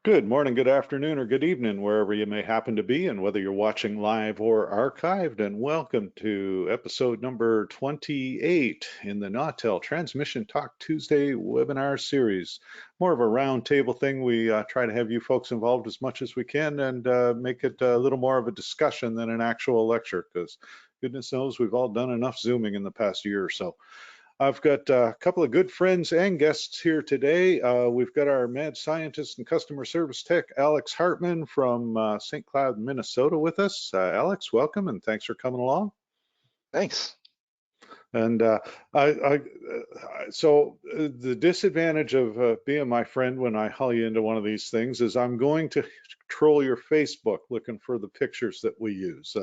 Good morning, good afternoon, or good evening, wherever you may happen to be, and whether you're watching live or archived. And welcome to episode number 28 in the Nautel Transmission Talk Tuesday webinar series. More of a roundtable thing. We try to have you folks involved as much as we can and make it a little more of a discussion than an actual lecture, because goodness knows we've all done enough Zooming in the past year or so. I've got a couple of good friends and guests here today. We've got our mad scientist and customer service tech, Alex Hartman from St. Cloud, Minnesota with us. Alex, welcome and thanks for coming along. Thanks. And so the disadvantage of being my friend when I haul you into one of these things is I'm going to troll your Facebook looking for the pictures that we use.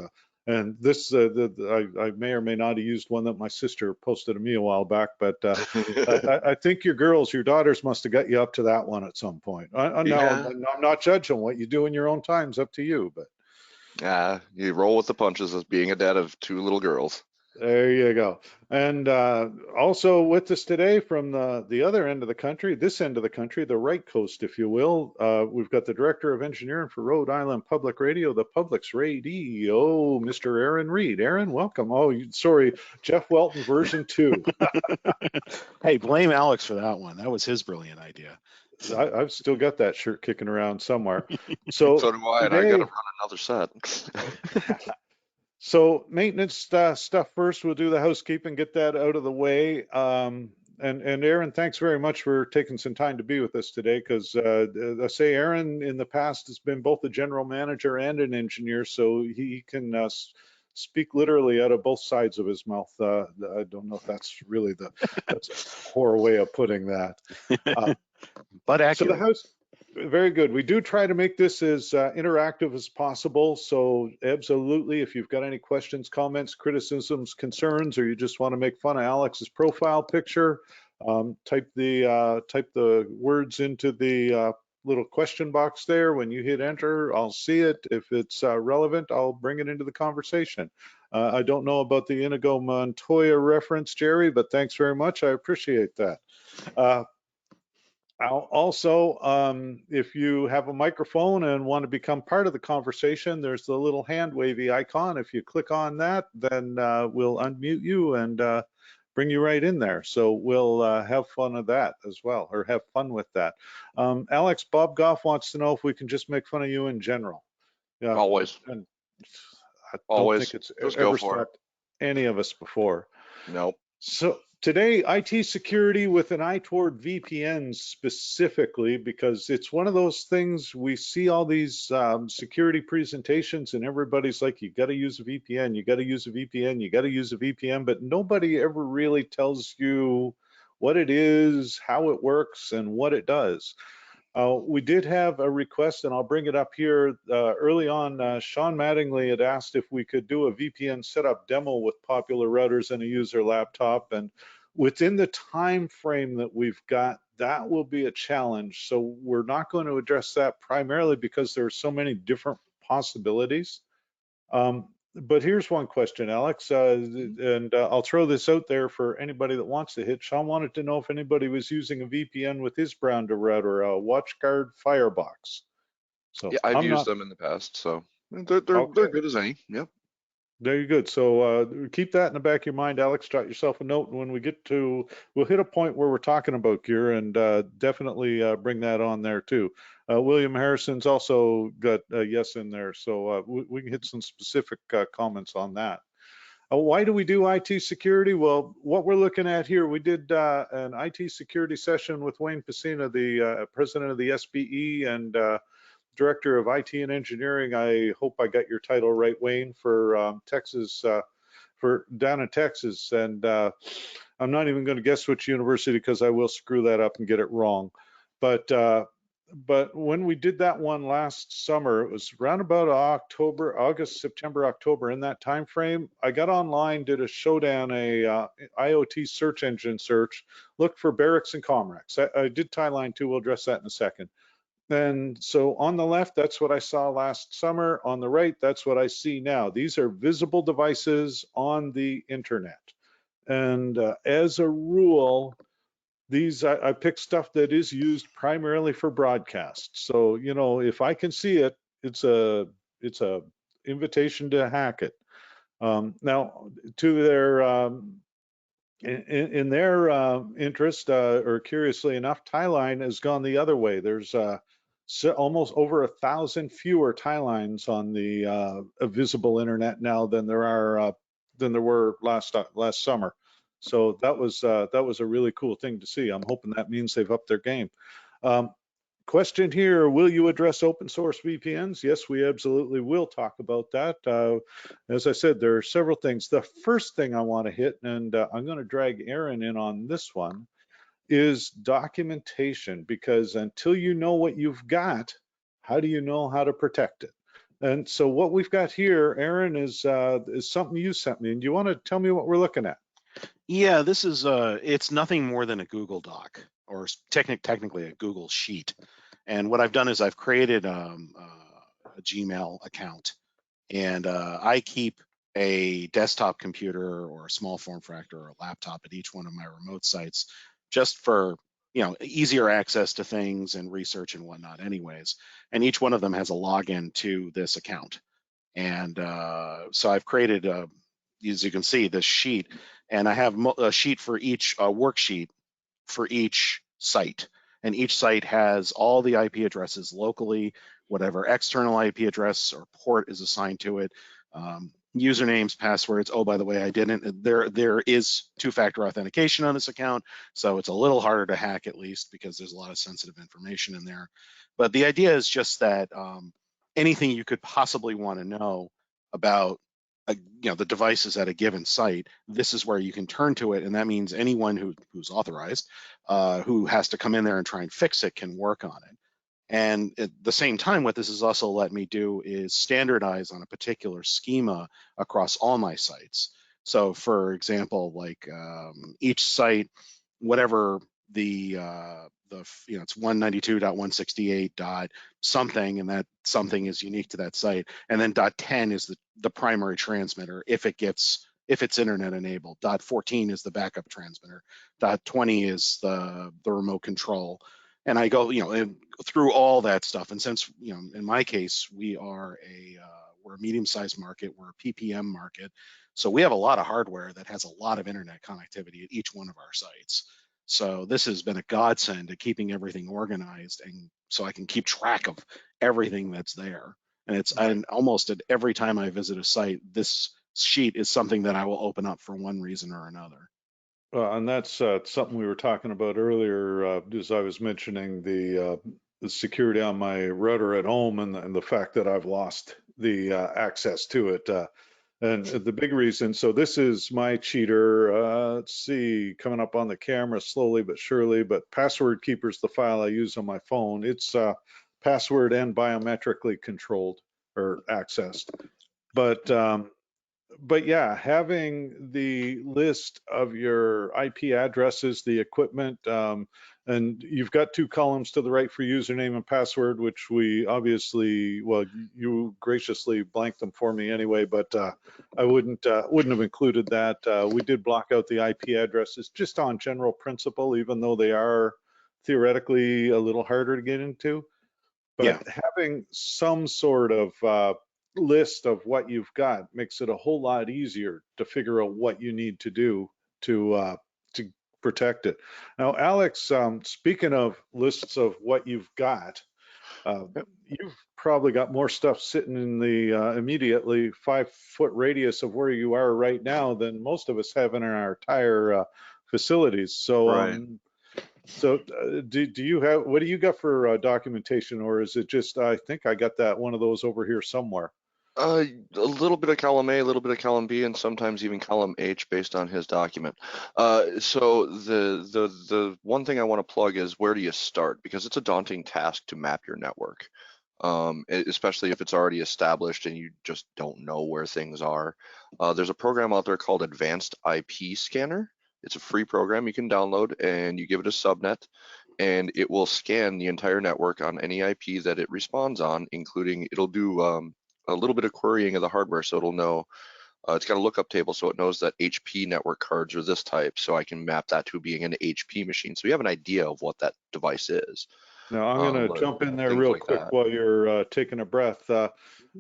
And this, I may or may not have used one that my sister posted to me a while back, but I think your daughters must have got you up to that one at some point. Yeah. I'm not judging what you do in your own time's up to you, but. You roll with the punches as being a dad of two little girls. There you go. And also with us today from the other end of the country, this end of the country, the right coast, if you will, we've got the Director of Engineering for Rhode Island Public Radio, the Public's radio, Mr. Aaron Reed. Aaron, welcome. Oh, sorry, Jeff Welton version 2. Hey, blame Alex for that one. That was his brilliant idea. I've still got that shirt kicking around somewhere. So do I, today, and I got to run another set. So maintenance stuff first. We'll do the housekeeping, get that out of the way. And Aaron, thanks very much for taking some time to be with us today, because I say Aaron in the past has been both a general manager and an engineer, so he can speak literally out of both sides of his mouth. I don't know if that's really that's a poor way of putting that. But accurate. So the house. Very good. We do try to make this as interactive as possible. So absolutely, if you've got any questions, comments, criticisms, concerns, or you just want to make fun of Alex's profile picture, type the words into the little question box there. When you hit enter, I'll see it. If it's relevant, I'll bring it into the conversation. I don't know about the Inigo Montoya reference, Jerry, but thanks very much. I appreciate that. Also, if you have a microphone and want to become part of the conversation, there's the little hand wavy icon. If you click on that, then we'll unmute you and bring you right in there. So we'll have fun of that as well, or have fun with that. Alex, Bob Goff wants to know if we can just make fun of you in general. Yeah, Always. And I don't Always. think it's Just ever go for struck any of us before. Nope. So today, IT security with an eye toward VPNs specifically, because it's one of those things we see all these security presentations and everybody's like, you got to use a VPN, you got to use a VPN, you got to use a VPN, but nobody ever really tells you what it is, how it works, and what it does. We did have a request, and I'll bring it up here. Early on, Sean Mattingly had asked if we could do a VPN setup demo with popular routers and a user laptop. And within the time frame that we've got, that will be a challenge. So we're not going to address that primarily because there are so many different possibilities. But here's one question, Alex, and I'll throw this out there for anybody that wants to hit. Sean wanted to know if anybody was using a VPN with his browser router, a WatchGuard Firebox. So yeah, I've used them in the past, so they're good as any. Yep. There you go. So keep that in the back of your mind, Alex. Jot yourself a note, and when we get to, we'll hit a point where we're talking about gear, and definitely bring that on there too. William Harrison's also got a yes in there, so we can hit some specific comments on that. Why do we do IT security? Well, what we're looking at here, we did an IT security session with Wayne Pacina, the president of the SBE and Director of IT and Engineering. I hope I got your title right, Wayne, for Texas, for down in Texas. And I'm not even going to guess which university because I will screw that up and get it wrong. But when we did that one last summer, it was around about August, September, October, in that time frame. I got online, did a showdown, a IoT search engine search, looked for Barracks and Comrex. I did Tieline too. We'll address that in a second. And so on the left, that's what I saw last summer. On the right, that's what I see now. These are visible devices on the internet. And as a rule, I pick stuff that is used primarily for broadcast. So, you know, if I can see it, it's a invitation to hack it. Now, to their in their interest, or curiously enough, tie line has gone the other way. There's almost over 1,000 fewer tie lines on the visible internet now than there were last summer. So that was a really cool thing to see. I'm hoping that means they've upped their game. Question here, will you address open source VPNs? Yes, we absolutely will talk about that. As I said, there are several things. The first thing I want to hit, and I'm going to drag Aaron in on this one, is documentation, because until you know what you've got, how do you know how to protect it? And so what we've got here, Aaron, is something you sent me. And do you want to tell me what we're looking at? Yeah, this is it's nothing more than a Google Doc, or technically a Google Sheet. And what I've done is I've created a Gmail account, and I keep a desktop computer or a small form factor or a laptop at each one of my remote sites, just for, you know, easier access to things and research and whatnot anyways. And each one of them has a login to this account. And so I've created, as you can see, this sheet, and I have a sheet for each worksheet for each site. And each site has all the IP addresses locally, whatever external IP address or port is assigned to it, usernames, passwords. Oh, by the way, there is two-factor authentication on this account, so it's a little harder to hack, at least, because there's a lot of sensitive information in there. But the idea is just that anything you could possibly want to know about the devices at a given site, this is where you can turn to it, and that means anyone who's authorized, who has to come in there and try and fix it, can work on it. And at the same time, what this has also let me do is standardize on a particular schema across all my sites. So for example, like each site, whatever the it's 192.168. something, and that something is unique to that site. And then .10 is the primary transmitter if it's internet enabled. .14 is the backup transmitter. .20 is the remote control. And I go, through all that stuff. And since, in my case, we're a medium-sized market, we're a PPM market, so we have a lot of hardware that has a lot of internet connectivity at each one of our sites. So this has been a godsend to keeping everything organized, and so I can keep track of everything that's there. And almost at every time I visit a site, this sheet is something that I will open up for one reason or another. And that's something we were talking about earlier, as I was mentioning the security on my router at home, and the fact that I've lost the access to it. And the big reason, so this is my cheater. Let's see, coming up on the camera slowly but surely, but Password Keeper's the file I use on my phone. It's password and biometrically controlled or accessed. But yeah, having the list of your IP addresses, the equipment, and you've got two columns to the right for username and password, which we obviously, well, you graciously blanked them for me anyway, but I wouldn't have included that. We did block out the IP addresses just on general principle, even though they are theoretically a little harder to get into. But having some sort of list of what you've got makes it a whole lot easier to figure out what you need to do to protect it. Now, Alex, speaking of lists of what you've got, you've probably got more stuff sitting in the immediately 5-foot radius of where you are right now than most of us have in our entire facilities. So, right. So do you have, what do you got for documentation, or is it just, I think I got that one of those over here somewhere? A little bit of column A, a little bit of column B, and sometimes even column H based on his document. So the one thing I want to plug is, where do you start? Because it's a daunting task to map your network, especially if it's already established and you just don't know where things are. There's a program out there called Advanced IP Scanner. It's a free program you can download, and you give it a subnet, and it will scan the entire network on any IP that it responds on, including, it'll do a little bit of querying of the hardware, so it'll know It's got a lookup table, so it knows that HP network cards are this type, so I can map that to being an HP machine. So you have an idea of what that device is. Now, I'm going to But jump in there things real like quick that. while you're taking a breath.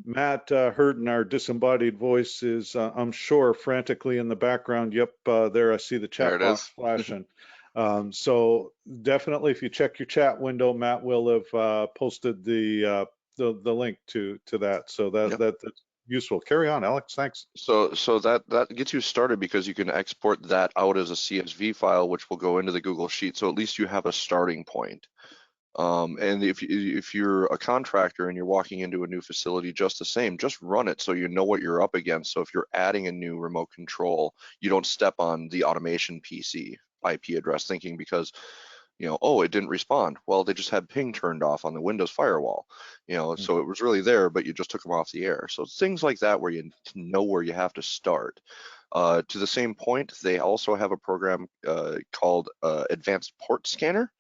Matt Hurton, our disembodied voice, is, I'm sure, frantically in the background. Yep, there I see the There chat it box is. flashing. So definitely, if you check your chat window, Matt will have posted the link to that. So Yep. that's useful. Carry on, Alex. Thanks. So that gets you started because you can export that out as a CSV file, which will go into the Google Sheet. So at least you have a starting point. And if you're a contractor and you're walking into a new facility, just the same, just run it so you know what you're up against. So if you're adding a new remote control, you don't step on the automation PC IP address thinking because, oh, it didn't respond. Well, they just had ping turned off on the Windows firewall, so it was really there, but you just took them off the air. So things like that where you know where you have to start. To the same point, they also have a program called Advanced Port Scanner.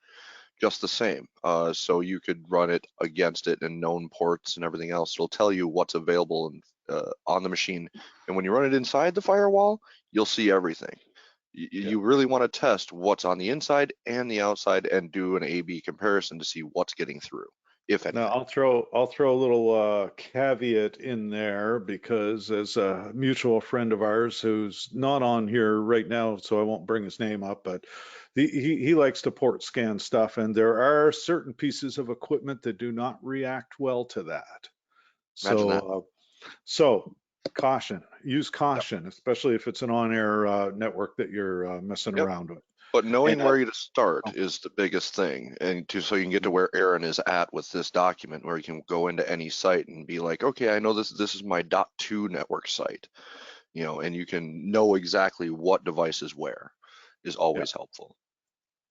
Just the same. So you could run it against it and known ports and everything else. It'll tell you what's available on the machine. And when you run it inside the firewall, you'll see everything. You really want to test what's on the inside and the outside and do an A/B comparison to see what's getting through, if anything. Now I'll throw a little caveat in there because as a mutual friend of ours who's not on here right now, so I won't bring his name up, but he likes to port scan stuff, and there are certain pieces of equipment that do not react well to that. Imagine that. So caution, use caution, especially if it's an on-air network that you're messing Yep. around with. But knowing And where you to start is the biggest thing, and so you can get to where Aaron is at with this document, where you can go into any site and be like, okay, I know this is my .2 network site, and you can know exactly what device is where is always helpful.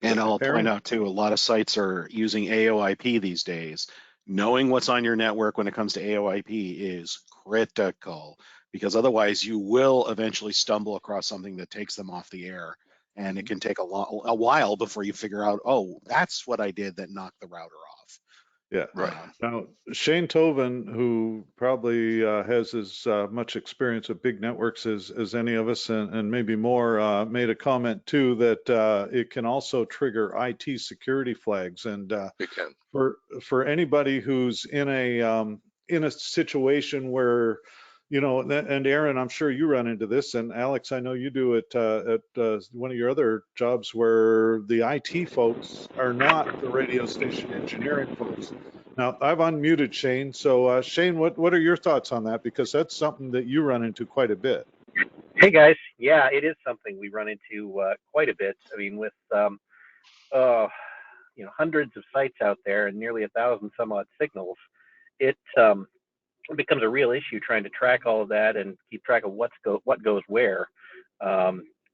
And I'll point Aaron? out too, a lot of sites are using AOIP these days. Knowing what's on your network when it comes to AOIP is critical because otherwise you will eventually stumble across something that takes them off the air. And it can take a while before you figure out, oh, that's what I did that knocked the router off. Yeah. Right. Now, Shane Toven, who probably has as much experience with big networks as any of us, and maybe more, made a comment too that it can also trigger IT security flags. And It can. for anybody who's in a situation where, and Aaron, I'm sure you run into this, and Alex, I know you do it at one of your other jobs where the IT folks are not the radio station engineering folks. Now, I've unmuted Shane. So, Shane, what are your thoughts on that? Because that's something that you run into quite a bit. Hey, guys. Yeah, it is something we run into quite a bit. I mean, with hundreds of sites out there and nearly 1,000 some odd signals, it becomes a real issue trying to track all of that and keep track of what goes where.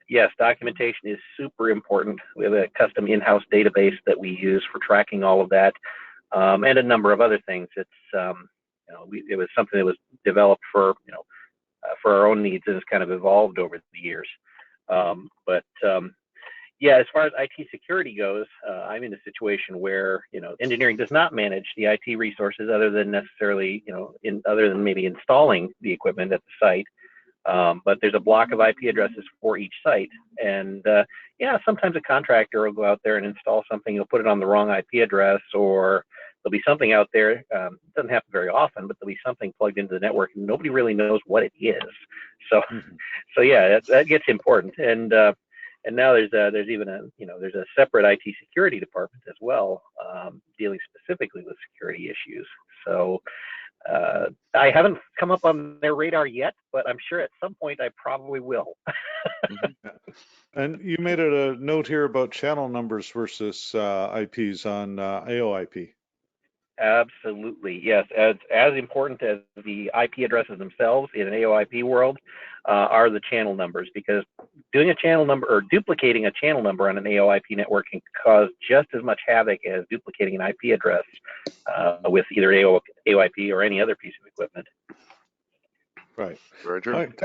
Yes, documentation is super important. We have a custom in-house database that we use for tracking all of that, and a number of other things. It's it was something that was developed for our own needs and has kind of evolved over the years. Yeah, as far as IT security goes, I'm in a situation where engineering does not manage the IT resources other than necessarily other than maybe installing the equipment at the site. But there's a block of IP addresses for each site, and yeah, sometimes a contractor will go out there and install something. He'll put it on the wrong IP address, or there'll be something out there. It doesn't happen very often, but there'll be something plugged into the network, and nobody really knows what it is. So, so yeah, that gets important. And now there's even there's a separate IT security department as well, dealing specifically with security issues. So I haven't come up on their radar yet, but I'm sure at some point I probably will. And you made it a note here about channel numbers versus IPs on AOIP. Absolutely, yes. As important as the IP addresses themselves in an AOIP world are the channel numbers, because doing a channel number or duplicating a channel number on an AOIP network can cause just as much havoc as duplicating an IP address with either AOIP or any other piece of equipment. Right. Very true. All right,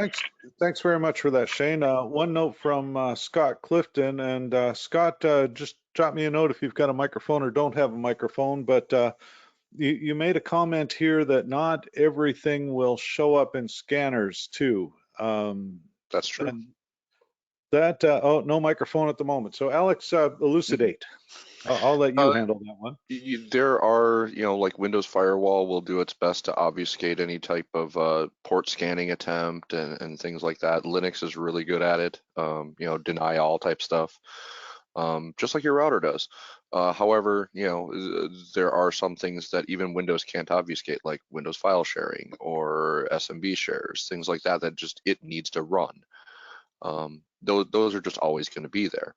thanks very much for that, Shane. One note from Scott Clifton, and Scott, just drop me a note if you've got a microphone or don't have a microphone, but you made a comment here that not everything will show up in scanners too. That's true. And that, oh, no microphone at the moment. So Alex, elucidate. I'll let you handle that one. There are, like Windows Firewall will do its best to obfuscate any type of port scanning attempt and things like that. Linux is really good at it, deny all type stuff, just like your router does. However, there are some things that even Windows can't obfuscate, like Windows file sharing or SMB shares, things like that, that just it needs to run. Those are just always going to be there.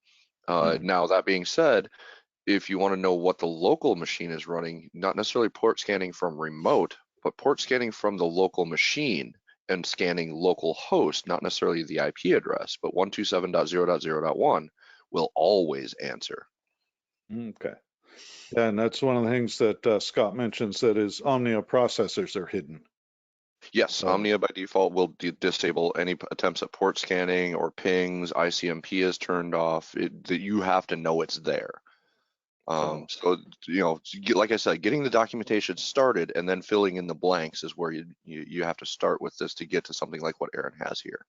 Now, that being said, if you want to know what the local machine is running, not necessarily port scanning from remote, but port scanning from the local machine and scanning local host, not necessarily the IP address, but 127.0.0.1 will always answer. Okay. And that's one of the things that Scott mentions, that is Omnia processors are hidden. Yes, Omnia by default will disable any attempts at port scanning or pings. ICMP is turned off. That you have to know it's there. So like I said, getting the documentation started and then filling in the blanks is where you have to start with this to get to something like what Aaron has here.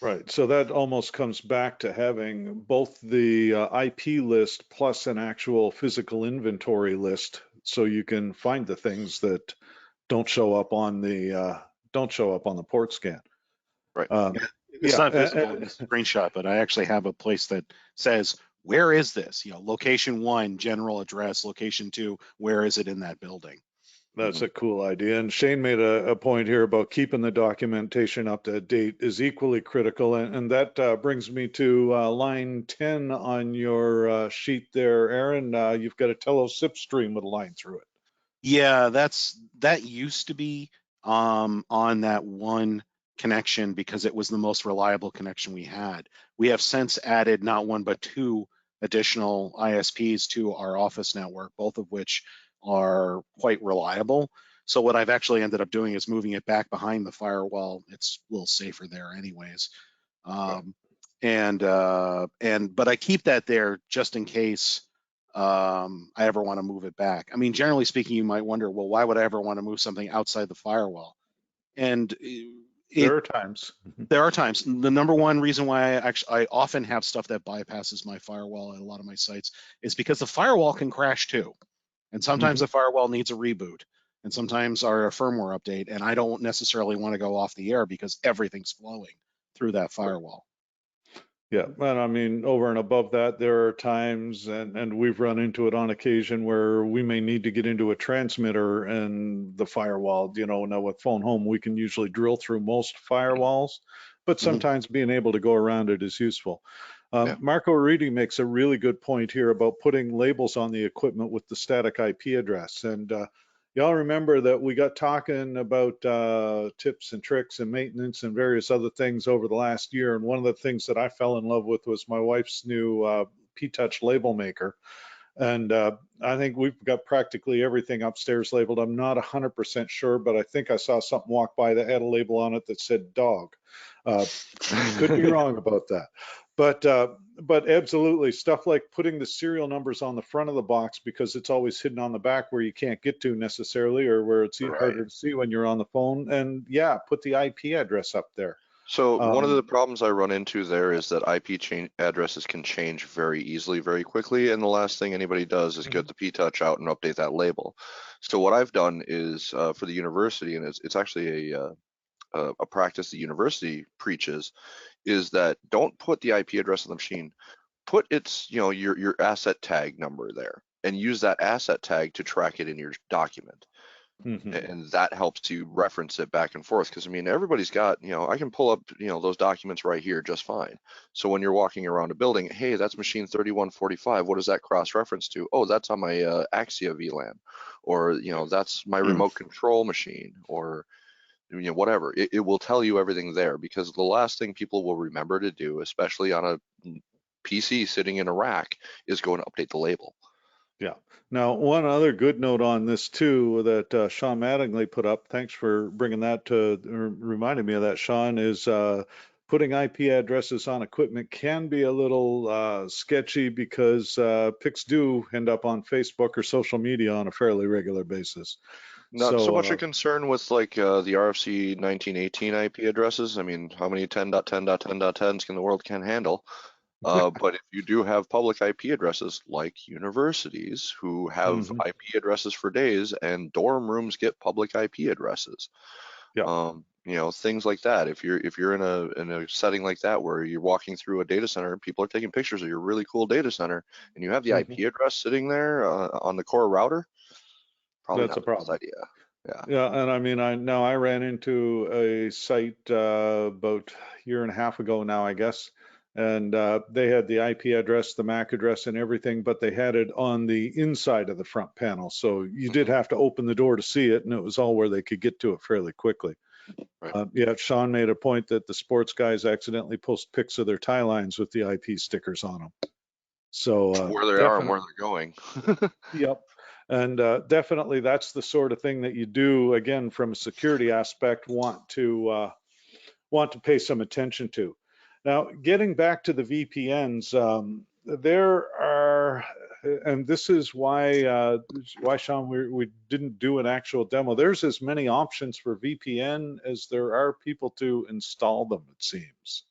Right. So that almost comes back to having both the IP list plus an actual physical inventory list, so you can find the things that don't show up on the port scan. Right. It's not visible in the screenshot, but I actually have a place that says, where is this? Location 1, general address, location 2, where is it in that building? That's a cool idea. And Shane made a point here about keeping the documentation up to date is equally critical. And that brings me to line 10 on your sheet there, Aaron. You've got a Tello SIP stream with a line through it. Yeah, that used to be on that one connection because it was the most reliable connection we had. We have since added not one but two additional ISPs to our office network, both of which are quite reliable. So what I've actually ended up doing is moving it back behind the firewall. It's a little safer there anyways. But I keep that there just in case I ever want to move it back. I mean, generally speaking, you might wonder, well, why would I ever want to move something outside the firewall? And there are times. There are times. The number one reason why I often have stuff that bypasses my firewall at a lot of my sites is because the firewall can crash too. And sometimes the firewall needs a reboot, and sometimes our firmware update, and I don't necessarily want to go off the air because everything's flowing through that firewall. Yeah, and I mean, over and above that, there are times, and we've run into it on occasion, where we may need to get into a transmitter and the firewall, now with Phone Home, we can usually drill through most firewalls, but sometimes being able to go around it is useful. Marco Ridi makes a really good point here about putting labels on the equipment with the static IP address. And y'all remember that we got talking about tips and tricks and maintenance and various other things over the last year. And one of the things that I fell in love with was my wife's new P-Touch label maker. And I think we've got practically everything upstairs labeled. I'm not 100% sure, but I think I saw something walk by that had a label on it that said dog. Could be wrong about that. But absolutely, stuff like putting the serial numbers on the front of the box because it's always hidden on the back where you can't get to necessarily, or where it's harder to see when you're on the phone. And yeah, put the IP address up there. So one of the problems I run into there is that IP addresses can change very easily, very quickly, and the last thing anybody does is get the P-Touch out and update that label. So what I've done is for the university, and it's actually a practice the university preaches, is that don't put the IP address on the machine, put its your asset tag number there, and use that asset tag to track it in your document. And that helps you reference it back and forth, because I mean, everybody's got, I can pull up those documents right here just fine. So when you're walking around a building, hey, that's machine 3145, what does that cross reference to? Oh, that's on my Axia VLAN, or that's my remote control machine, or whatever. It will tell you everything there, because the last thing people will remember to do, especially on a PC sitting in a rack, is go and update the label. Yeah. Now, one other good note on this too that Sean Mattingly put up, thanks for bringing that to, reminding me of that, Sean, is putting IP addresses on equipment can be a little sketchy, because pics do end up on Facebook or social media on a fairly regular basis. Not so much a So concern with like the RFC 1918 IP addresses. I mean, how many 10.10.10.10s can the world can handle? But if you do have public IP addresses like universities who have mhm, IP addresses for days, and dorm rooms get public IP addresses, yeah. you know, things like that. If you're in a setting like that where you're walking through a data center and people are taking pictures of your really cool data center, and you have the Mhm. IP address sitting there on the core router, probably That's not a the best problem. idea. Yeah. Yeah, and I mean, I ran into a site about a year and a half ago now, I guess, and they had the IP address, the MAC address, and everything, but they had it on the inside of the front panel, so you did Hmm. have to open the door to see it, and it was all where they could get to it fairly quickly. Right. Yeah, Sean made a point that the sports guys accidentally post pics of their tie lines with the IP stickers on them. So Where they are and definitely. where they're going. Yep. And definitely that's the sort of thing that you do, again, from a security aspect, want to pay some attention to. Now, getting back to the VPNs, there are, and this is why Sean, we didn't do an actual demo. There's as many options for VPN as there are people to install them, it seems.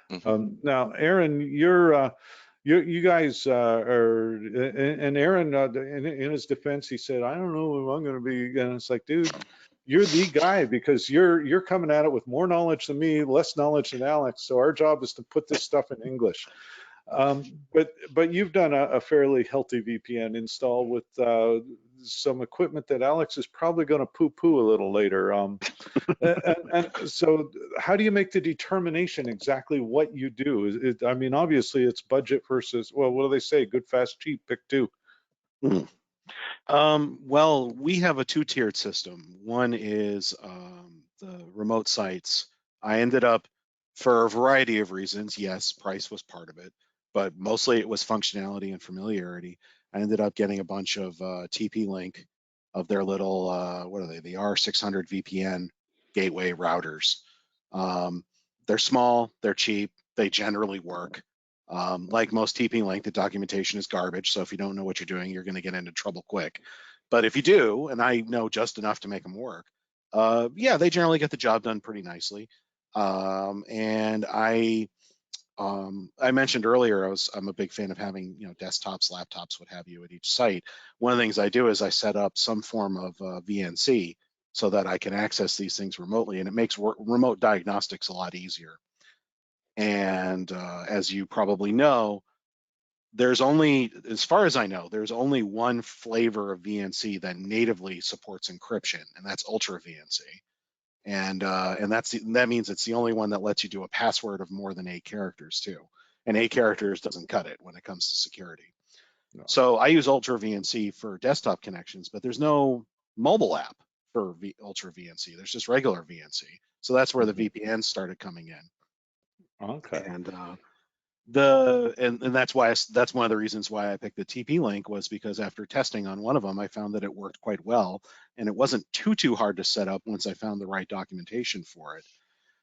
Hmm. Now, Aaron, you guys are, and Aaron, in his defense, he said, "I don't know if I'm going to be." And it's like, dude, you're the guy because you're coming at it with more knowledge than me, less knowledge than Alex. So our job is to put this stuff in English. But you've done a fairly healthy VPN install with some equipment that Alex is probably going to poo-poo a little later. And so how do you make the determination exactly what you do? I mean, obviously it's budget versus, well, what do they say? Good, fast, cheap, pick two. Mhm. Well, we have a two-tiered system. One is the remote sites. I ended up, for a variety of reasons, yes, price was part of it, but mostly it was functionality and familiarity. I ended up getting a bunch of TP-Link of their little, what are they, the R600 VPN gateway routers. Um, they're small, they're cheap, they generally work. Like most TP-Link, the documentation is garbage. So if you don't know what you're doing, you're going to get into trouble quick. But if you do, and I know just enough to make them work, yeah, they generally get the job done pretty nicely. And I mentioned earlier, I'm a big fan of having, desktops, laptops, what have you, at each site. One of the things I do is I set up some form of VNC so that I can access these things remotely, and it makes remote diagnostics a lot easier. And as you probably know, there's only, as far as I know, there's only one flavor of VNC that natively supports encryption, and that's Ultra VNC. And that means it's the only one that lets you do a password of more than 8 characters too. And 8 characters doesn't cut it when it comes to security. No. So I use Ultra VNC for desktop connections, but there's no mobile app for Ultra VNC. There's just regular VNC. So that's where the Mhm. VPN started coming in. Okay. And and that's one of the reasons why I picked the TP-Link, was because after testing on one of them, I found that it worked quite well, and it wasn't too hard to set up once I found the right documentation for it.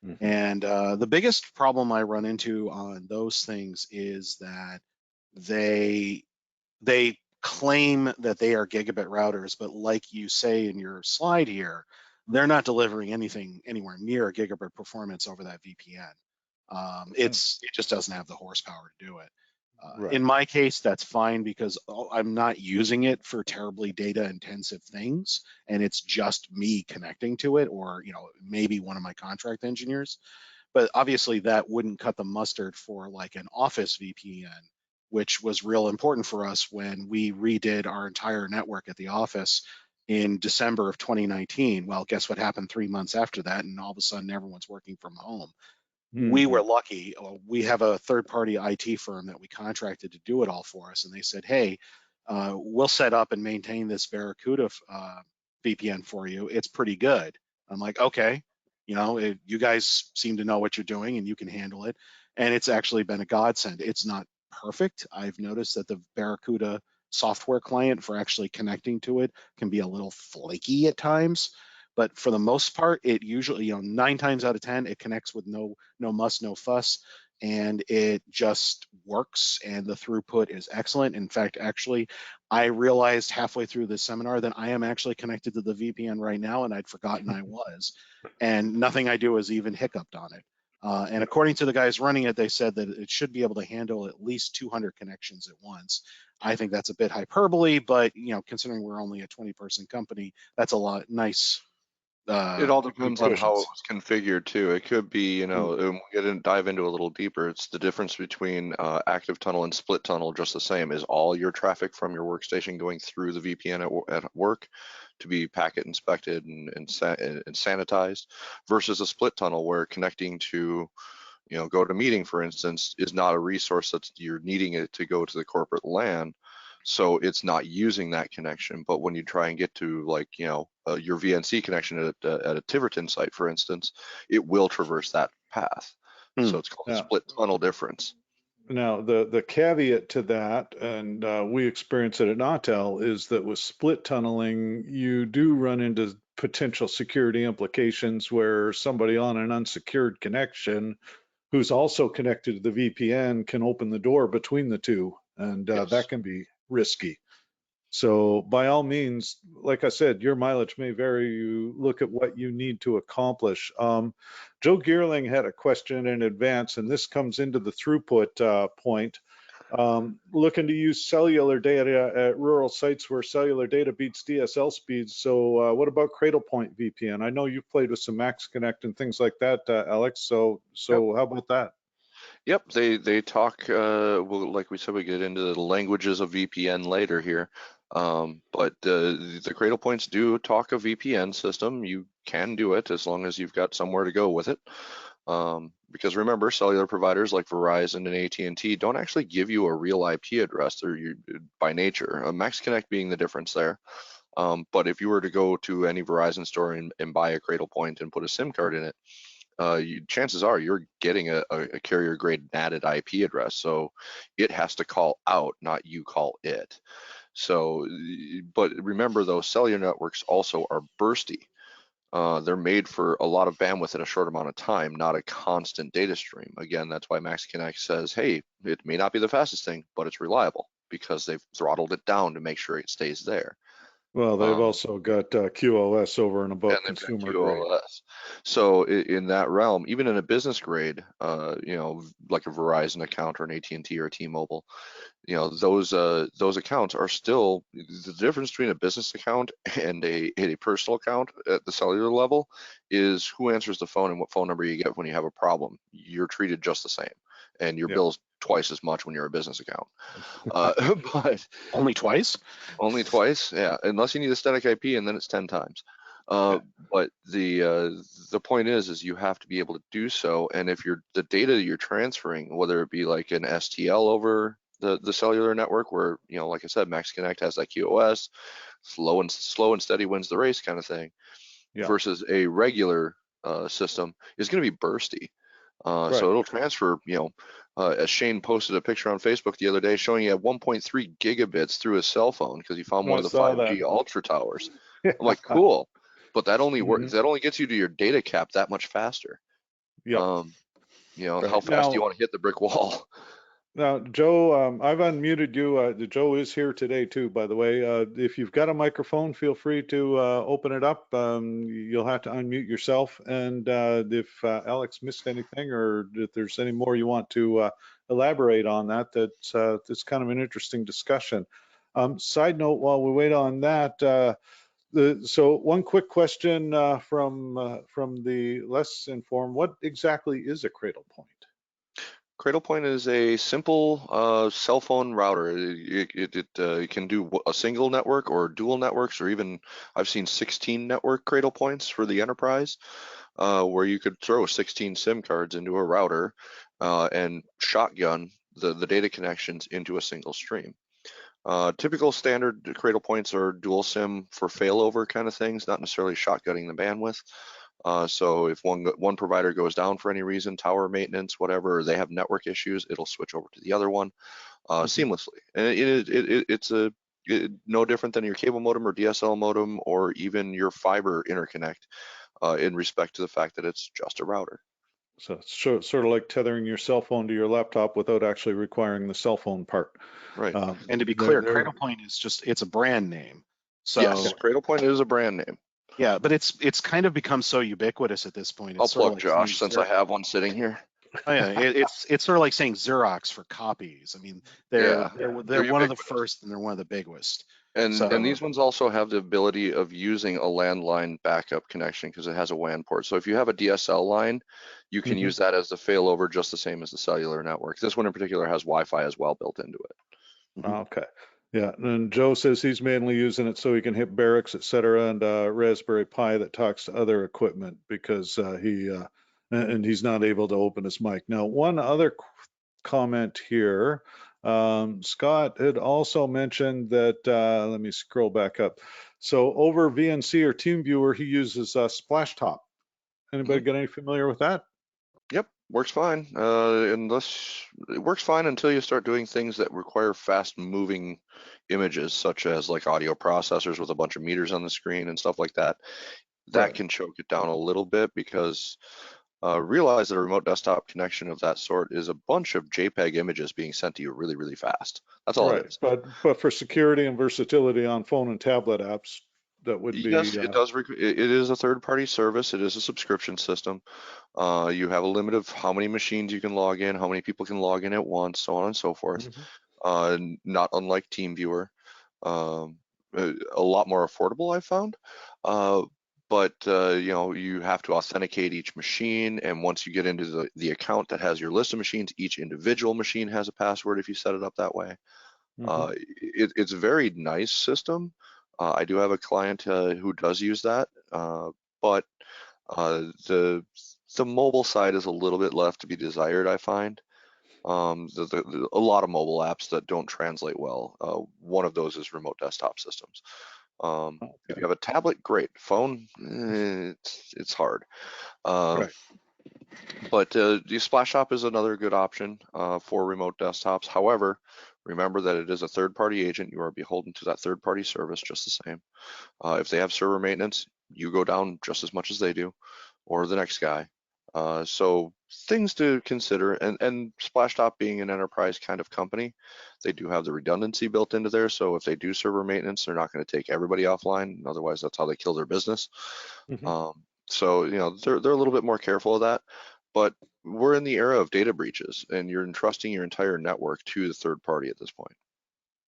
Mhm. And the biggest problem I run into on those things is that they they claim that they are gigabit routers, but like you say in your slide here, they're not delivering anything anywhere near a gigabit performance over that VPN. Okay. It just doesn't have the horsepower to do it. In Right. my case, that's fine because I'm not using it for terribly data intensive things, and it's just me connecting to it, or maybe one of my contract engineers. But obviously, that wouldn't cut the mustard for like an office VPN, which was real important for us when we redid our entire network at the office in December of 2019. Well, guess what happened 3 months after that, and all of a sudden everyone's working from home. We were Mhm. lucky. We have a third-party IT firm that we contracted to do it all for us, and they said, "Hey, we'll set up and maintain this Barracuda VPN for you. It's pretty good." I'm like, "Okay, you guys seem to know what you're doing, and you can handle it." And it's actually been a godsend. It's not perfect. I've noticed that the Barracuda software client for actually connecting to it can be a little flaky at times, but for the most part, it usually, 9 times out of 10, it connects with no muss, no fuss. and it just works, and the throughput is excellent. In fact, actually, I realized halfway through this seminar that I am actually connected to the VPN right now, and I'd forgotten I was, and nothing I do is even hiccuped on it. And according to the guys running it, they said that it should be able to handle at least 200 connections at once. I think that's a bit hyperbole, but considering we're only a 20-person company, that's a lot nice. It all depends on how it cushions. was configured too. It could be, and we'll dive into a little deeper. It's the difference between active tunnel and split tunnel, just the same. Is all your traffic from your workstation going through the VPN at work to be packet inspected and sanitized, versus a split tunnel where connecting to, go to meeting, for instance, is not a resource that you're needing it to go to the corporate LAN. So it's not using that connection. But when you try and get to, like, your VNC connection at a Tiverton site, for instance, it will traverse that path. So it's called a split tunnel difference. Now, the caveat to that, and we experience it at Nautel, is that with split tunneling, you do run into potential security implications where somebody on an unsecured connection who's also connected to the VPN can open the door between the two, and Yes. that can be risky. So by all means, like I said, your mileage may vary. You look at what you need to accomplish. Joe Geerling had a question in advance, and this comes into the throughput point. Looking to use cellular data at rural sites where cellular data beats DSL speeds. So what about Cradlepoint VPN? I know you've played with some Max Connect and things like that, Alex. So Yep. How about that? Yep, they talk. Well, like we said, we get into the languages of VPN later here. But the Cradlepoints do talk a VPN system. You can do it as long as you've got somewhere to go with it. Because remember, cellular providers like Verizon and AT&T don't actually give you a real IP address. They're by nature. Max Connect being the difference there. But if you were to go to any Verizon store and buy a Cradlepoint and put a SIM card in it, chances are you're getting a carrier grade NATed IP address. So it has to call out, not you call it. So, but remember, those cellular networks also are bursty. They're made for a lot of bandwidth in a short amount of time, not a constant data stream. Again, that's why Max Connect says, hey, it may not be the fastest thing, but it's reliable, because they've throttled it down to make sure it stays there. Well, they've also got QoS over and above consumer grade. So in that realm, even in a business grade, like a Verizon account or an AT&T or a T-Mobile, those accounts are still, the difference between a business account and a personal account at the cellular level is who answers the phone and what phone number you get when you have a problem. You're treated just the same, and your bill's twice as much when you're a business account. But only twice? Only twice, yeah, unless you need a static IP, and then it's 10 times. But the point is you have to be able to do so, and if the data you're transferring, whether it be like an STL over the cellular network, where, like I said, Max Connect has that QoS, slow and steady wins the race kind of thing, versus a regular system, is going to be bursty. So it'll transfer, as Shane posted a picture on Facebook the other day showing you had 1.3 gigabits through his cell phone because he found one of the 5G Ultra towers. I'm like, cool, but that only works. That only gets you to your data cap that much faster. How fast do you want to hit the brick wall? Now, Joe, I've unmuted you. Joe is here today too, by the way. If you've got a microphone, feel free to open it up. You'll have to unmute yourself. And if Alex missed anything, or if there's any more you want to elaborate on that, that's kind of an interesting discussion. Side note, while we wait on that, so one quick question from the less informed: what exactly is a Cradlepoint? Cradlepoint is a simple cell phone router. It can do a single network or dual networks, or even I've seen 16 network Cradlepoints for the enterprise, where you could throw 16 SIM cards into a router and shotgun the data connections into a single stream. Typical standard Cradlepoints are dual SIM for failover kind of things, not necessarily shotgunning the bandwidth. So if one provider goes down for any reason, tower maintenance, whatever, or they have network issues, it'll switch over to the other one seamlessly. And it's no different than your cable modem or DSL modem or even your fiber interconnect in respect to the fact that it's just a router. So it's sort of like tethering your cell phone to your laptop without actually requiring the cell phone part. Right. And to be They're- clear, Cradlepoint is just, it's a brand name. So Yes, Cradlepoint is a brand name. yeah, but it's kind of become so ubiquitous at this point. I'll It's sort of plug like Josh saying since I have one sitting here. oh, yeah, it's sort of like saying Xerox for copies. I mean, Yeah, they're they're one of the ubiquitous. first and they're one of the biggest. And So these ones also have the ability of using a landline backup connection because it has a WAN port. So if you have a DSL line, you can Mhm. use that as the failover just the same as the cellular network. This one in particular has Wi-Fi as well built into it. Okay. Yeah, and Joe says he's mainly using it so he can hit barracks, et cetera, and Raspberry Pi that talks to other equipment because and he's not able to open his mic. Now, one other comment here. Scott had also mentioned that, let me scroll back up. So over VNC or TeamViewer, he uses Splashtop. Anybody get any familiar with that? Yep, works fine. Unless it works fine until you start doing things that require fast moving images, such as like audio processors with a bunch of meters on the screen and stuff like that. That Right. can choke it down a little bit because realize that a remote desktop connection of that sort is a bunch of JPEG images being sent to you really, really fast. That's all Right, it is. but for security and versatility on phone and tablet apps, that would be Yes, it does. It is a third-party service. It is a subscription system. You have a limit of how many machines you can log in, how many people can log in at once, so on and so forth. Not unlike TeamViewer, a lot more affordable, I've found. But you know, you have to authenticate each machine, and once you get into the account that has your list of machines, each individual machine has a password if you set it up that way. It's a very nice system. I do have a client who does use that, but the mobile side is a little bit left to be desired, I find. A lot of mobile apps that don't translate well. One of those is remote desktop systems. If you have a tablet, great. Phone, it's hard. Right. But the Splashtop is another good option for remote desktops. However, remember that it is a third-party agent. You are beholden to that third-party service just the same. If they have server maintenance, you go down just as much as they do, or the next guy. So things to consider, and Splashtop being an enterprise kind of company, they do have the redundancy built into there. So if they do server maintenance, they're not going to take everybody offline. Otherwise, that's how they kill their business. So you know they're a little bit more careful of that. But we're in the era of data breaches, and you're entrusting your entire network to the third party at this point.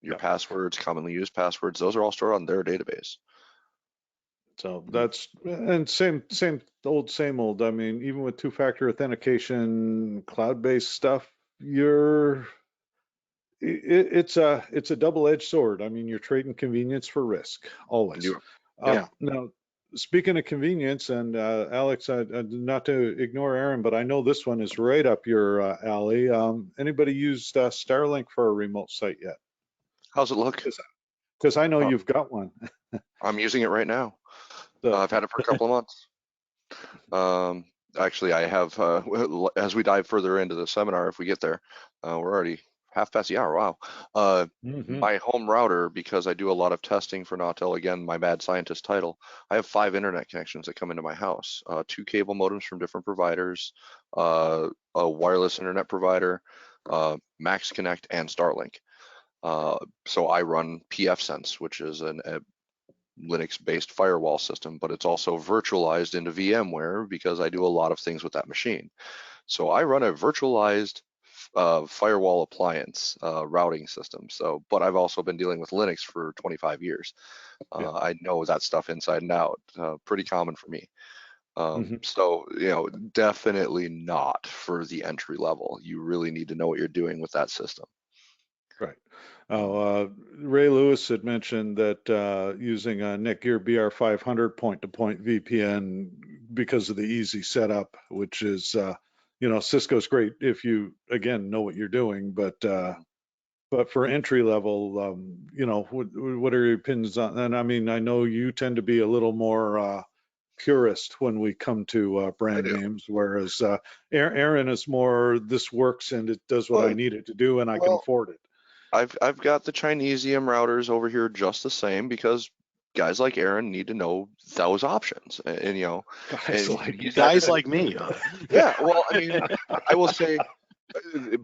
Your passwords, commonly used passwords, those are all stored on their database. So that's, and same old. I mean, even with two-factor authentication, cloud-based stuff, it's a double-edged sword. I mean, you're trading convenience for risk always. Now, speaking of convenience, and Alex, not to ignore Aaron, but I know this one is right up your alley. Anybody used Starlink for a remote site yet? How's it look? Because I know you've got one. I'm using it right now. I've had it for a couple of months. Actually, I have, as we dive further into the seminar, if we get there, we're already half past the hour, wow. My home router, because I do a lot of testing for Nautel, again, my mad scientist title, I have 5 internet connections that come into my house, 2 cable modems from different providers, a wireless internet provider, Max Connect, and Starlink. So I run pfSense, which is a Linux-based firewall system, but it's also virtualized into VMware because I do a lot of things with that machine. So I run a virtualized firewall appliance routing system. So, but I've also been dealing with Linux for 25 years. I know that stuff inside and out. Pretty common for me. So, you know, definitely not for the entry level. You really need to know what you're doing with that system. Right. Ray Lewis had mentioned that using a Netgear BR500 point-to-point VPN because of the easy setup, which is, you know, Cisco's great if you, again, know what you're doing, but for entry level, you know, what are your opinions on? And I mean, I know you tend to be a little more purist when we come to brand names, whereas Aaron is more, this works and it does what I need it to do and I can afford it. I've got the Chinesium routers over here just the same because guys like Aaron need to know those options, and you know, Guys and like use Guys that. like me, huh? Yeah, well, I mean, I will say,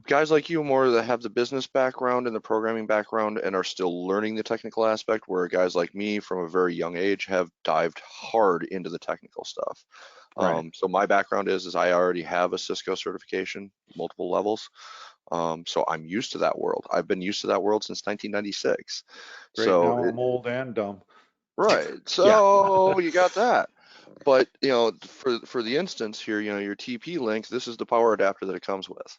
guys like you more that have the business background and the programming background and are still learning the technical aspect, where guys like me from a very young age have dived hard into the technical stuff. Right. So my background is I already have a Cisco certification, multiple levels. So I'm used to that world. I've been used to that world since 1996. Great. So Now I'm old and dumb. right. Yeah. So you got that. But you know, for the instance here, you know, your TP link, this is the power adapter that it comes with.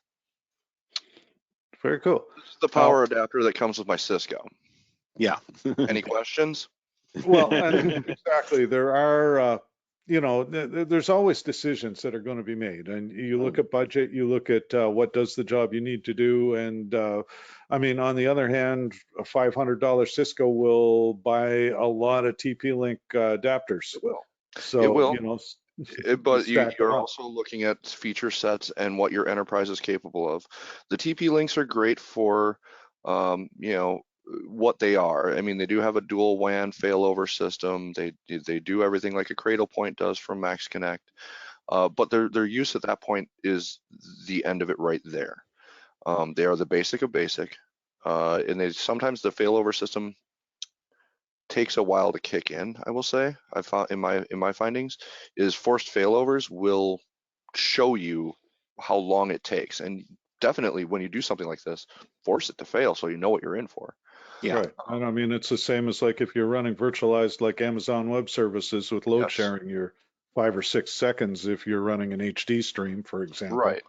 Very cool. This is the power adapter that comes with my Cisco. Yeah. Any questions? Well, and exactly, there are, you know, there's always decisions that are going to be made, and you look at budget, you look at what does the job you need to do, and I mean, on the other hand, a $500 Cisco will buy a lot of TP-Link adapters. It will. It So, will. you know, But stack them you're up. also looking at feature sets and what your enterprise is capable of. The TP links are great for, you know, what they are. I mean, they do have a dual WAN failover system. They do everything like a Cradle Point does from Max Connect. But their use at that point is the end of it right there. They are the basic of basic, and they sometimes the failover system takes a while to kick in. I will say I found in my findings is forced failovers will show you how long it takes, and definitely when you do something like this, force it to fail so you know what you're in for. Yeah. Right. And I mean, it's the same as like if you're running virtualized like Amazon Web Services with load Yes, sharing, you're 5 or 6 seconds if you're running an HD stream, for example. right.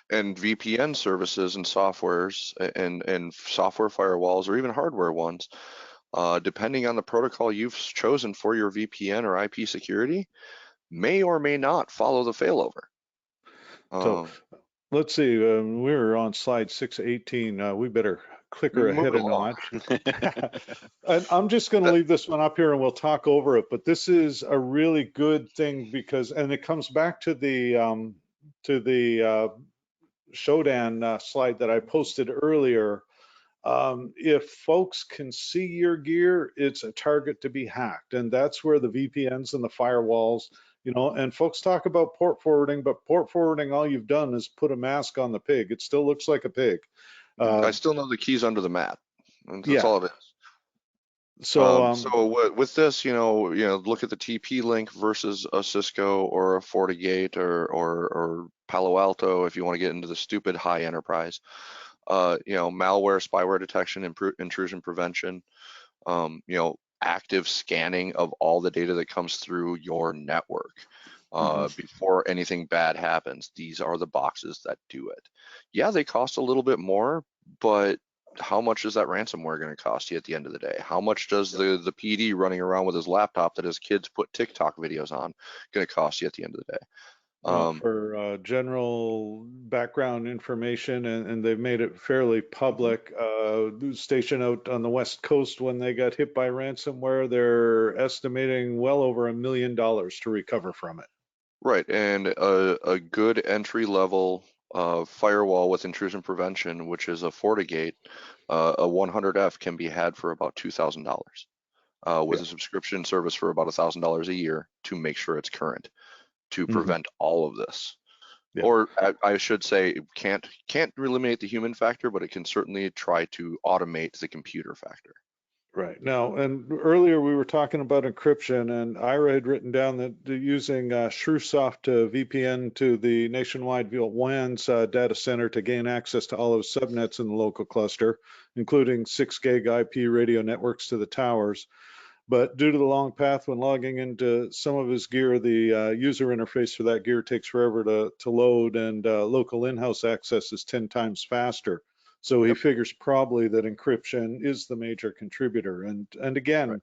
And VPN services and softwares and software firewalls or even hardware ones, depending on the protocol you've chosen for your VPN or IP security, may or may not follow the failover. So let's see, we're on slide 618. We better click her Move ahead it a along. notch. And I'm just going to That- leave this one up here and we'll talk over it. But this is a really good thing because, and it comes back to the Shodan slide that I posted earlier. If folks can see your gear, it's a target to be hacked. And that's where the VPNs and the firewalls, you know, and folks talk about port forwarding, but port forwarding, all you've done is put a mask on the pig. It still looks like a pig. I still know the keys under the mat. That's Yeah. all it is. So, So with this, look at the TP link versus a Cisco or a FortiGate or Palo Alto if you want to get into the stupid high enterprise. Malware, spyware detection, intrusion prevention, active scanning of all the data that comes through your network before anything bad happens. These are the boxes that do it. Yeah, they cost a little bit more, but how much is that ransomware going to cost you at the end of the day? How much does the PD running around with his laptop that his kids put TikTok videos on going to cost you at the end of the day? for general background information, and they've made it fairly public. Station out on the West Coast, when they got hit by ransomware, they're estimating well over $1 million to recover from it. Right, and a good entry level firewall with intrusion prevention, which is a FortiGate, a 100F can be had for about $2,000 with Yeah. a subscription service for about $1,000 a year to make sure it's current to Mhm. prevent all of this. Yeah. Or I should say, it can't eliminate the human factor, but it can certainly try to automate the computer factor. Right. Now, and earlier we were talking about encryption, and Ira had written down that using ShrewSoft to VPN to the nationwide WAN's data center to gain access to all of subnets in the local cluster, including 6 gig IP radio networks to the towers. But due to the long path when logging into some of his gear, the user interface for that gear takes forever to load, and local in-house access is 10 times faster. So he figures probably that encryption is the major contributor. And again, Right.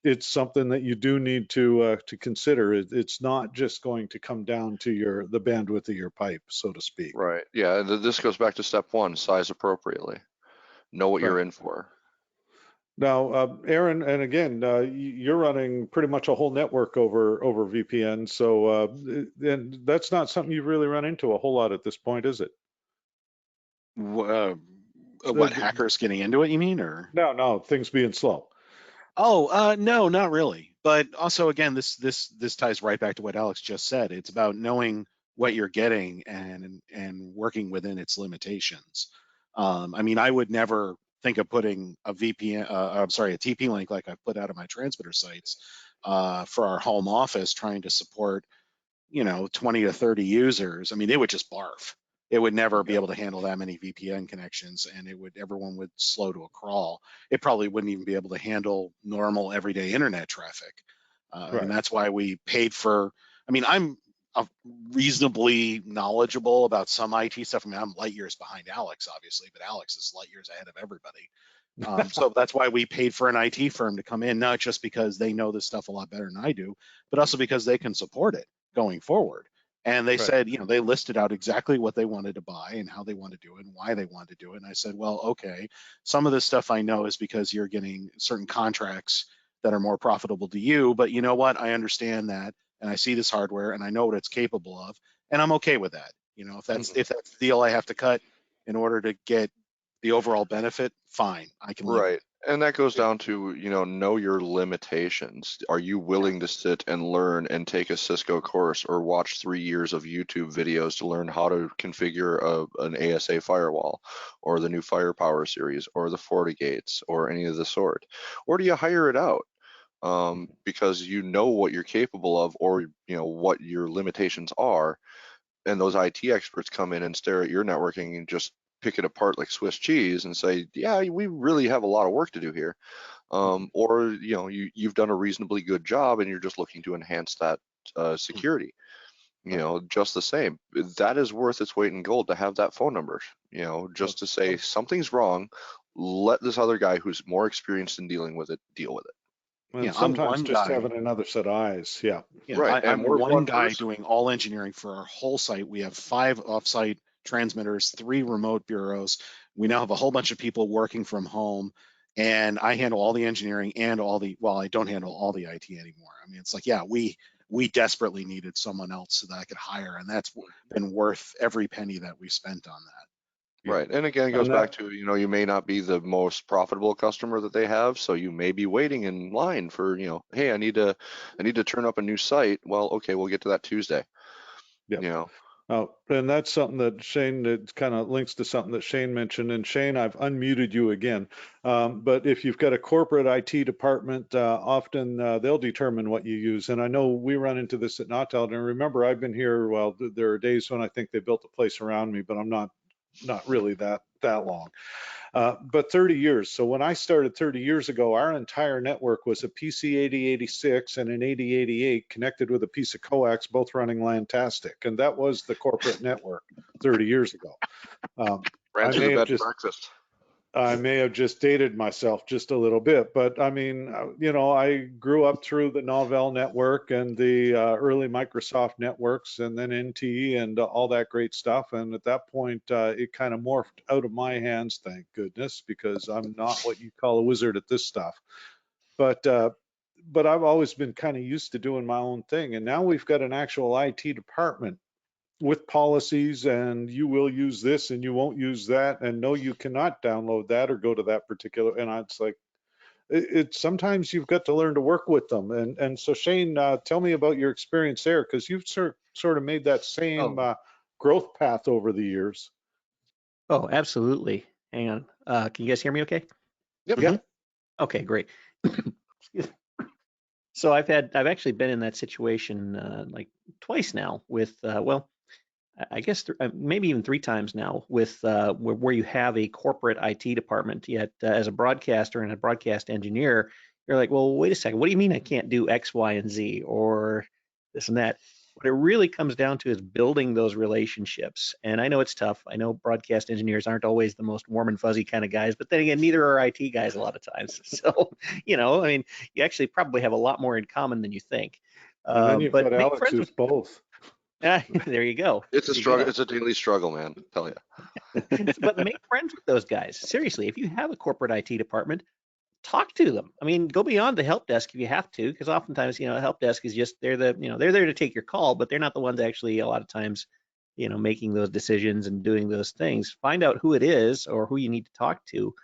it's something that you do need to consider. It's not just going to come down to the bandwidth of your pipe, so to speak. Right. Yeah. This goes back to step one: size appropriately. Know what you're Right. in for. Now, Aaron, and again, you're running pretty much a whole network over VPN, so and that's not something you've really run into a whole lot at this point, is it? What hackers getting into it, you mean, or? No, things being slow. No, not really. But also, again, this ties right back to what Alex just said. It's about knowing what you're getting and working within its limitations. I mean, I would never think of putting a VPN, I'm sorry, a TP link like I've put out of my transmitter sites for our home office, trying to support 20 to 30 users. I mean, it would just barf. It would never be able to handle that many VPN connections, and everyone would slow to a crawl. It probably wouldn't even be able to handle normal everyday internet traffic. Right. And that's why we paid for, I mean, I'm reasonably knowledgeable about some IT stuff. I mean, I'm light years behind Alex, obviously, but Alex is light years ahead of everybody. So that's why we paid for an IT firm to come in, not just because they know this stuff a lot better than I do, but also because they can support it going forward. And they said, they listed out exactly what they wanted to buy and how they want to do it and why they want to do it. And I said, well, okay, some of this stuff I know is because you're getting certain contracts that are more profitable to you, but you know what? I understand that, and I see this hardware and I know what it's capable of, and I'm okay with that. If that's the deal I have to cut in order to get the overall benefit, fine, I can live with it. Right. And that goes down to, know your limitations. Are you willing to sit and learn and take a Cisco course or watch 3 years of YouTube videos to learn how to configure an ASA firewall or the new Firepower series or the FortiGates or any of the sort? Or do you hire it out? Because you know what you're capable of, or what your limitations are, and those IT experts come in and stare at your networking and just pick it apart like Swiss cheese and say, yeah, we really have a lot of work to do here. Or you've done a reasonably good job and you're just looking to enhance that security. Just the same, that is worth its weight in gold to have that phone number, just to say something's wrong, let this other guy who's more experienced in dealing with it deal with it. And I'm sometimes one just guy. having another set of eyes. Yeah. Right. I'm And we're one guy person. doing all engineering for our whole site. We have 5 offsite transmitters, 3 remote bureaus. We now have a whole bunch of people working from home, and I handle all the engineering and I don't handle all the IT anymore. I mean, it's like, yeah, we desperately needed someone else so that I could hire, and that's been worth every penny that we spent on that. Right. And again, it goes back to, you may not be the most profitable customer that they have, so you may be waiting in line for, hey, I need to turn up a new site. Well, okay, we'll get to that Tuesday. Yeah. And that's something that Shane, that kind of links to something that Shane mentioned. And Shane, I've unmuted you again. But if you've got a corporate IT department, often they'll determine what you use. And I know we run into this at Nautel. And remember, I've been here, well, there are days when I think they built a place around me, but I'm not really that long. But 30 years. So when I started 30 years ago, our entire network was a PC 8086 and an 8088 connected with a piece of coax, both running Lantastic. And that was the corporate network 30 years ago. Ran through the bed for breakfast. I may have just dated myself just a little bit, but I mean, I grew up through the Nautel network and the early Microsoft networks and then NT and all that great stuff. And at that point, it kind of morphed out of my hands, thank goodness, because I'm not what you call a wizard at this stuff. But I've always been kind of used to doing my own thing. And now we've got an actual IT department with policies, and you will use this and you won't use that, and no, you cannot download that or go to that particular. And it's like, it's sometimes you've got to learn to work with them. And so Shane, tell me about your experience there, because you've sort of made that same growth path over the years. Oh, absolutely. Hang on. Can you guys hear me okay? Yep. Yeah. Okay, great. So I've actually been in that situation like twice now with, I guess maybe even 3 times now with where you have a corporate IT department. Yet as a broadcaster and a broadcast engineer, you're like, well, wait a second. What do you mean I can't do X, Y, and Z or this and that? What it really comes down to is building those relationships. And I know it's tough. I know broadcast engineers aren't always the most warm and fuzzy kind of guys, but then again, neither are IT guys a lot of times. So, I mean, you actually probably have a lot more in common than you think. And then you've but got Alex, who's both. There you go. It's a struggle. It's a daily struggle, man. I tell you. But make friends with those guys. Seriously, if you have a corporate IT department, talk to them. I mean, go beyond the help desk if you have to, because oftentimes, a help desk is just they're there to take your call, but they're not the ones actually a lot of times, making those decisions and doing those things. Find out who it is or who you need to talk to.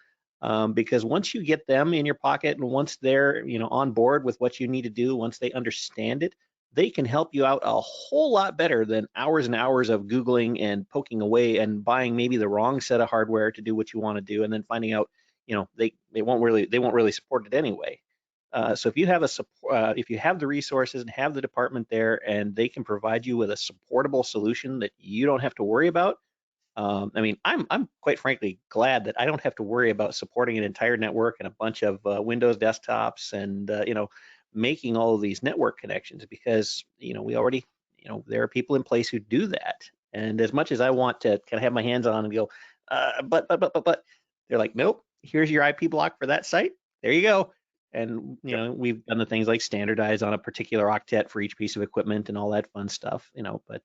because once you get them in your pocket and once they're on board with what you need to do, once they understand it, they can help you out a whole lot better than hours and hours of Googling and poking away and buying maybe the wrong set of hardware to do what you want to do, and then finding out they won't really support it anyway. So if you have if you have the resources and have the department there, and they can provide you with a supportable solution that you don't have to worry about. I mean, I'm quite frankly glad that I don't have to worry about supporting an entire network and a bunch of Windows desktops and making all of these network connections, because we already there are people in place who do that. And as much as I want to kind of have my hands on and go, but they're like, nope, here's your IP block for that site. There you go. And we've done the things like standardize on a particular octet for each piece of equipment and all that fun stuff. But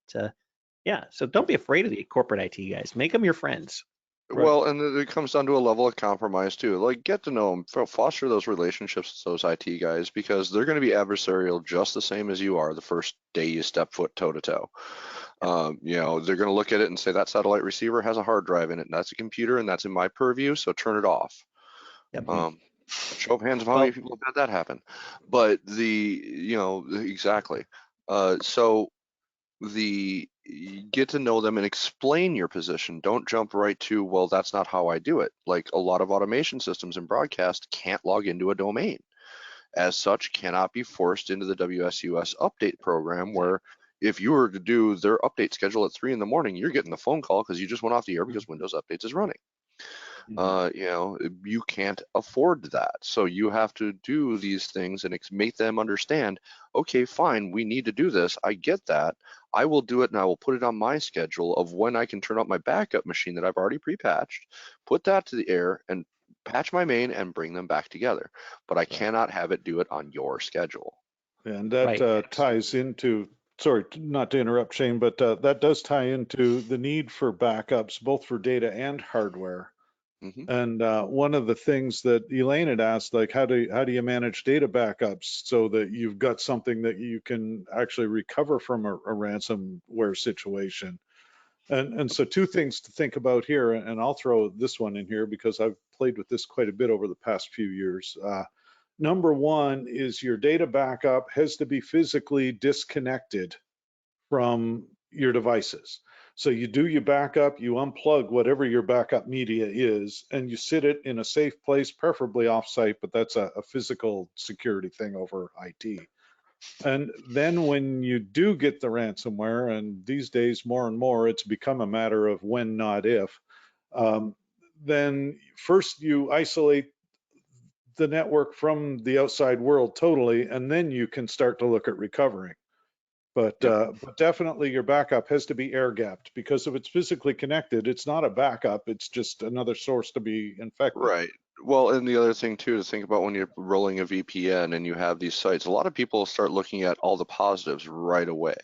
yeah, so don't be afraid of the corporate IT guys. Make them your friends. Well, and it comes down to a level of compromise too. Like, get to know them, foster those relationships with those IT guys, because they're going to be adversarial just the same as you are the first day you step foot toe to toe. They're going to look at it and say that satellite receiver has a hard drive in it, and that's a computer, and that's in my purview, so turn it off. Yep. Show of hands of how many people have had that happen. But exactly. So get to know them and explain your position. Don't jump right to, well, that's not how I do it. Like, a lot of automation systems in broadcast can't log into a domain. As such, cannot be forced into the WSUS update program, where if you were to do their update schedule at 3 in the morning, you're getting the phone call because you just went off the air because Windows Updates is running. You can't afford that. So you have to do these things and make them understand, okay, fine, we need to do this. I get that. I will do it, and I will put it on my schedule of when I can turn up my backup machine that I've already pre-patched, put that to the air, and patch my main and bring them back together. But I cannot have it do it on your schedule. And that ties into, sorry, not to interrupt, Shane, but that does tie into the need for backups, both for data and hardware. Mm-hmm. And one of the things that Elaine had asked, like, how do you manage data backups so that you've got something that you can actually recover from a ransomware situation? And so two things to think about here, and I'll throw this one in here because I've played with this quite a bit over the past few years. Number one is your data backup has to be physically disconnected from your devices. So you do your backup, you unplug whatever your backup media is, and you sit it in a safe place, preferably offsite, but that's a physical security thing over IT. And then when you do get the ransomware, and these days more and more, it's become a matter of when, not if, then first you isolate the network from the outside world totally, and then you can start to look at recovering. But definitely your backup has to be air gapped, because if it's physically connected, it's not a backup, it's just another source to be infected. Right. Well, and the other thing too to think about when you're rolling a VPN and you have these sites, a lot of people start looking at all the positives right away,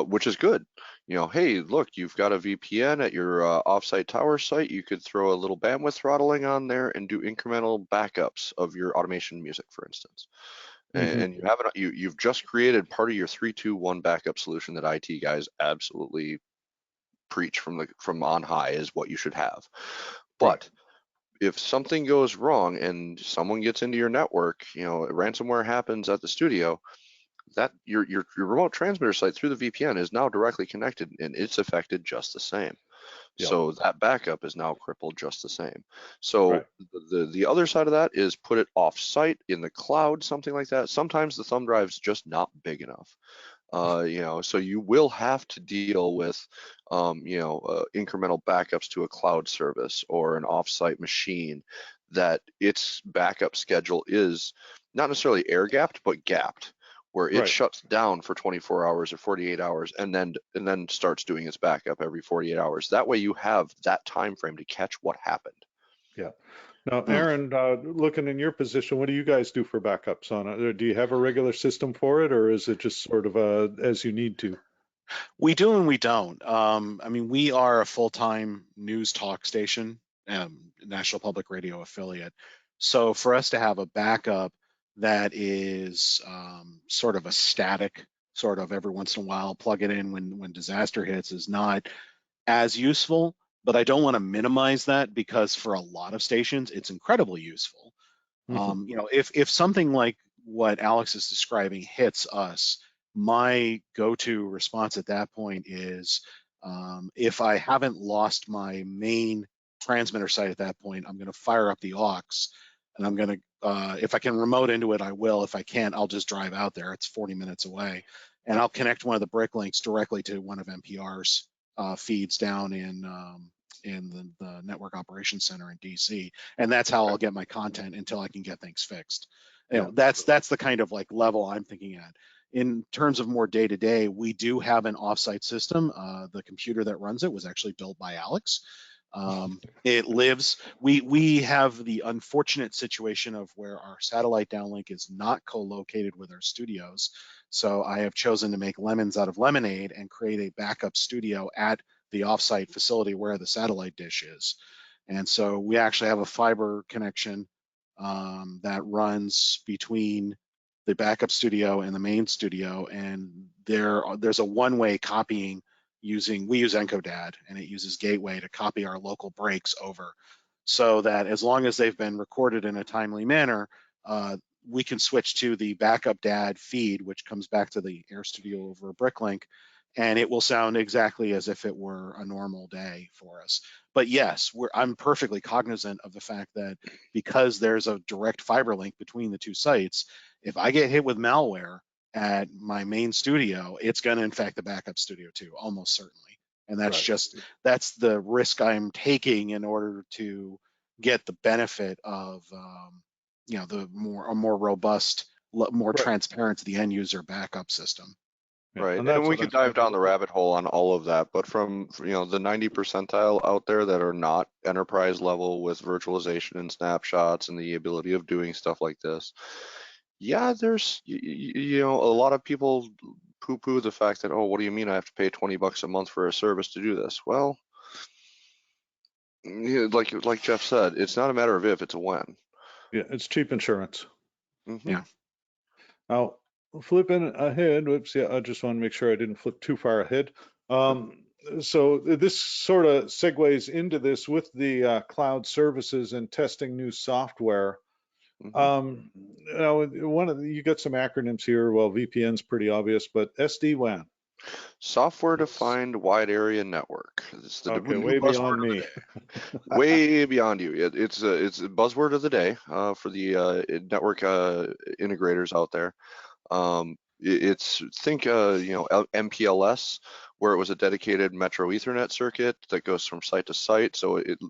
which is good. Hey, look, you've got a VPN at your offsite tower site. You could throw a little bandwidth throttling on there and do incremental backups of your automation music, for instance. And you have it. You've just created part of your 3-2-1 backup solution that IT guys absolutely preach from on high is what you should have. But if something goes wrong and someone gets into your network, ransomware happens at the studio, that your remote transmitter site through the VPN is now directly connected, and it's affected just the same. Yep. So that backup is now crippled just the same. So the other side of that is put it off site in the cloud, something like that. Sometimes the thumb drive's just not big enough. So you will have to deal with, incremental backups to a cloud service or an offsite machine that its backup schedule is not necessarily air gapped, but gapped, where it shuts down for 24 hours or 48 hours and then starts doing its backup every 48 hours. That way you have that time frame to catch what happened. Yeah. Now, Aaron, looking in your position, what do you guys do for backups on it? Do you have a regular system for it, or is it just sort of as you need to? We do and we don't. I mean, we are a full-time news talk station, National Public Radio affiliate. So for us to have a backup that is sort of a static, sort of every once in a while, plug it in when disaster hits, is not as useful. but I don't want to minimize that because for a lot of stations, it's incredibly useful. You know, if something like what Alex is describing hits us, my go-to response at that point is, if I haven't lost my main transmitter site at that point, I'm going to fire up the aux, and I'm going to, if I can remote into it, I will. If I can't, I'll just drive out there. It's 40 minutes away, and I'll connect one of the brick links directly to one of NPR's feeds down in the network operations center in DC, and that's how I'll get my content until I can get things fixed. You know, that's the kind of like level I'm thinking at. In terms of more day to day, we do have an offsite system. The computer that runs it was actually built by Alex. It lives. We have the unfortunate situation of where our satellite downlink is not co-located with our studios. So I have chosen to make lemons out of lemonade and create a backup studio at the offsite facility where the satellite dish is. And so we actually have a fiber connection that runs between the backup studio and the main studio, and there's a one-way copying we use Encodad, and it uses Gateway to copy our local breaks over, so that as long as they've been recorded in a timely manner, we can switch to the backup DAD feed, which comes back to the Air Studio over a Bricklink, and it will sound exactly as if it were a normal day for us. But yes, I'm perfectly cognizant of the fact that because there's a direct fiber link between the two sites, if I get hit with malware at my main studio, it's going to infect the backup studio too, almost certainly. And that's the risk I'm taking in order to get the benefit of you know, a more robust, more transparent to the end user backup system. Right, and we could dive down the rabbit hole on all of that, but from, you know, the 90 percentile out there that are not enterprise level with virtualization and snapshots and the ability of doing stuff like this, yeah, there's, you know, a lot of people poo-poo the fact that, oh, what do you mean I have to pay $20 a month for a service to do this? Well, like Jeff said, it's not a matter of if, it's a when. Yeah, it's cheap insurance. Yeah. Now, flipping ahead, whoops, yeah, I just want to make sure I didn't flip too far ahead. So this sort of segues into this with the cloud services and testing new software. You know, you got some acronyms here. Well, VPN's pretty obvious, but SD-WAN. Software-defined wide area network. It's the Okay, new way buzzword beyond me. of the day. Way beyond you. It's a buzzword of the day for the network integrators out there. Think you know, MPLS, where it was a dedicated Metro Ethernet circuit that goes from site to site. So it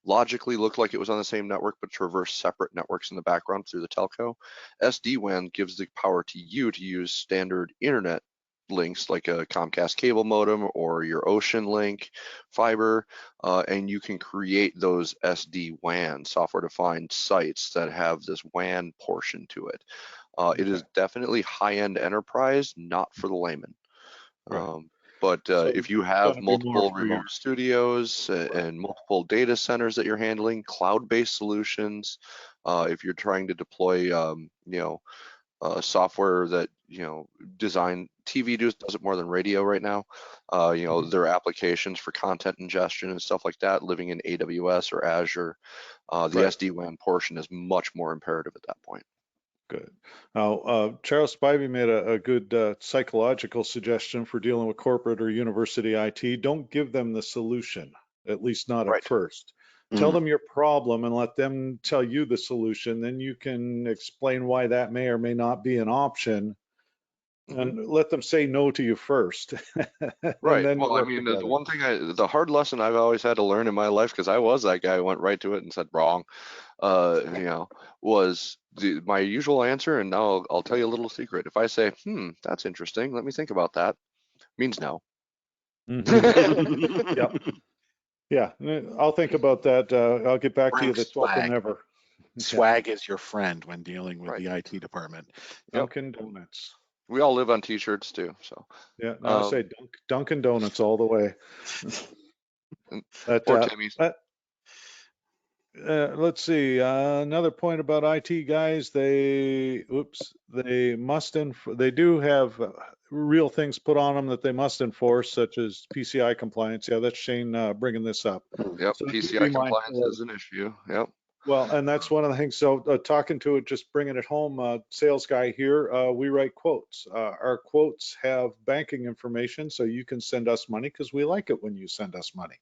logically looked like it was on the same network, but traversed separate networks in the background through the telco. SD-WAN gives the power to you to use standard internet links like a Comcast cable modem or your Ocean Link fiber, and you can create those SD-WAN software-defined sites that have this WAN portion to it. It is definitely high-end enterprise, not for the layman. Right. But if you have multiple for remote studios and multiple data centers that you're handling, cloud-based solutions, if you're trying to deploy, you know, software that, you know, TV does it more than radio right now. You know, there are applications for content ingestion and stuff like that living in AWS or Azure. The SD-WAN portion is much more imperative at that point. Good. Now, Charles Spivey made a good psychological suggestion for dealing with corporate or university IT. Don't give them the solution, at least not at first. Tell them your problem and let them tell you the solution. Then you can explain why that may or may not be an option, and let them say no to you first. Right. Then Well, I mean, the one thing the hard lesson I've always had to learn in my life, because I was that guy who went right to it and said wrong, you know, was my usual answer. And now I'll tell you a little secret. If I say, that's interesting, let me think about that, means no. Yep. Yeah, I'll think about that. I'll get back to you the 12th of never. Swag is your friend when dealing with the IT department. Dunkin' Donuts. We all live on t-shirts too, so. Yeah, no, I say Dunkin' Donuts all the way. Or Timmy's. let's see. Another point about IT guys, they do have real things put on them that they must enforce, such as PCI compliance. Yeah, that's Shane bringing this up. Yep, So do PCI be compliance mindful of. is an issue. Yep. Well, and that's one of the things. So talking to it, just bringing it home, sales guy here, we write quotes. Our quotes have banking information, so you can send us money because we like it when you send us money.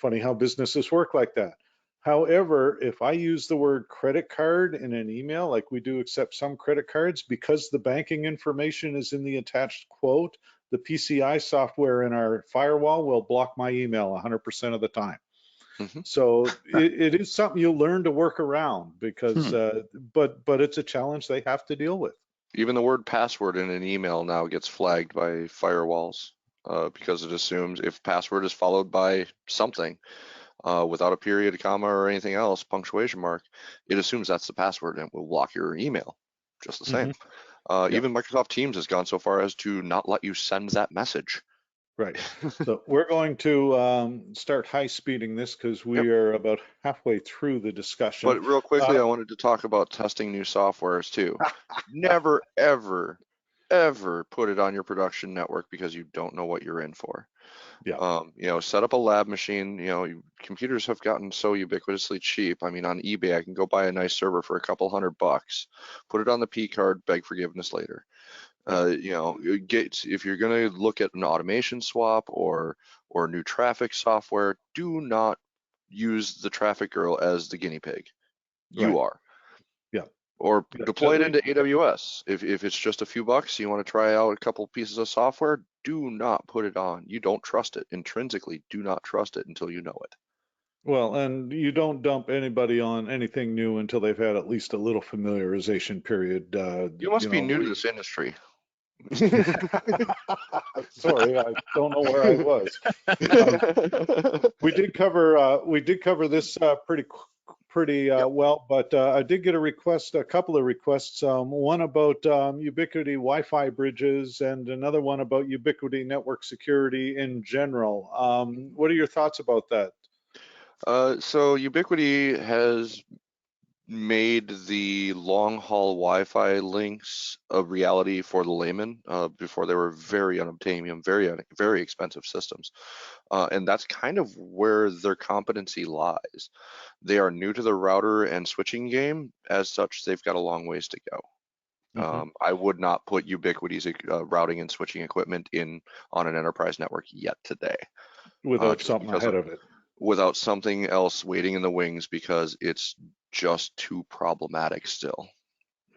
Funny how businesses work like that. However, if I use the word credit card in an email, like we do accept some credit cards, because the banking information is in the attached quote, the PCI software in our firewall will block my email 100% of the time. Mm-hmm. So it is something you'll learn to work around because, but it's a challenge they have to deal with. Even the word password in an email now gets flagged by firewalls because it assumes if password is followed by something without a period, comma, or anything else, punctuation mark, it assumes that's the password and it will block your email just the same. Yep. Even Microsoft Teams has gone so far as to not let you send that message. Right. So we're going to start high speeding this because we are about halfway through the discussion. But real quickly, I wanted to talk about testing new softwares too. Never, ever, ever put it on your production network because you don't know what you're in for. Yeah. You know, set up a lab machine. You know, computers have gotten so ubiquitously cheap. I mean, on eBay, I can go buy a nice server for a couple $100, put it on the P card, beg forgiveness later. You know, if you're going to look at an automation swap or new traffic software, do not use the traffic girl as the guinea pig. You are. Yeah. Or deploy it into AWS. If it's just a few bucks, you want to try out a couple pieces of software, do not put it on. You don't trust it. Intrinsically, do not trust it until you know it. Well, and you don't dump anybody on anything new until they've had at least a little familiarization period. You must be new to this industry. Sorry, I don't know where I was. We did cover this pretty well, but I did get a couple of requests. One about Ubiquity Wi-Fi bridges, and another one about Ubiquity network security in general. What are your thoughts about that? So Ubiquity has made the long-haul Wi-Fi links a reality for the layman. Before they were very unobtainium, very expensive systems, and that's kind of where their competency lies. They are new to the router and switching game. As such, they've got a long ways to go. I would not put Ubiquity's routing and switching equipment on an enterprise network yet today. Without something ahead of it. Without something else waiting in the wings, because it's just too problematic still.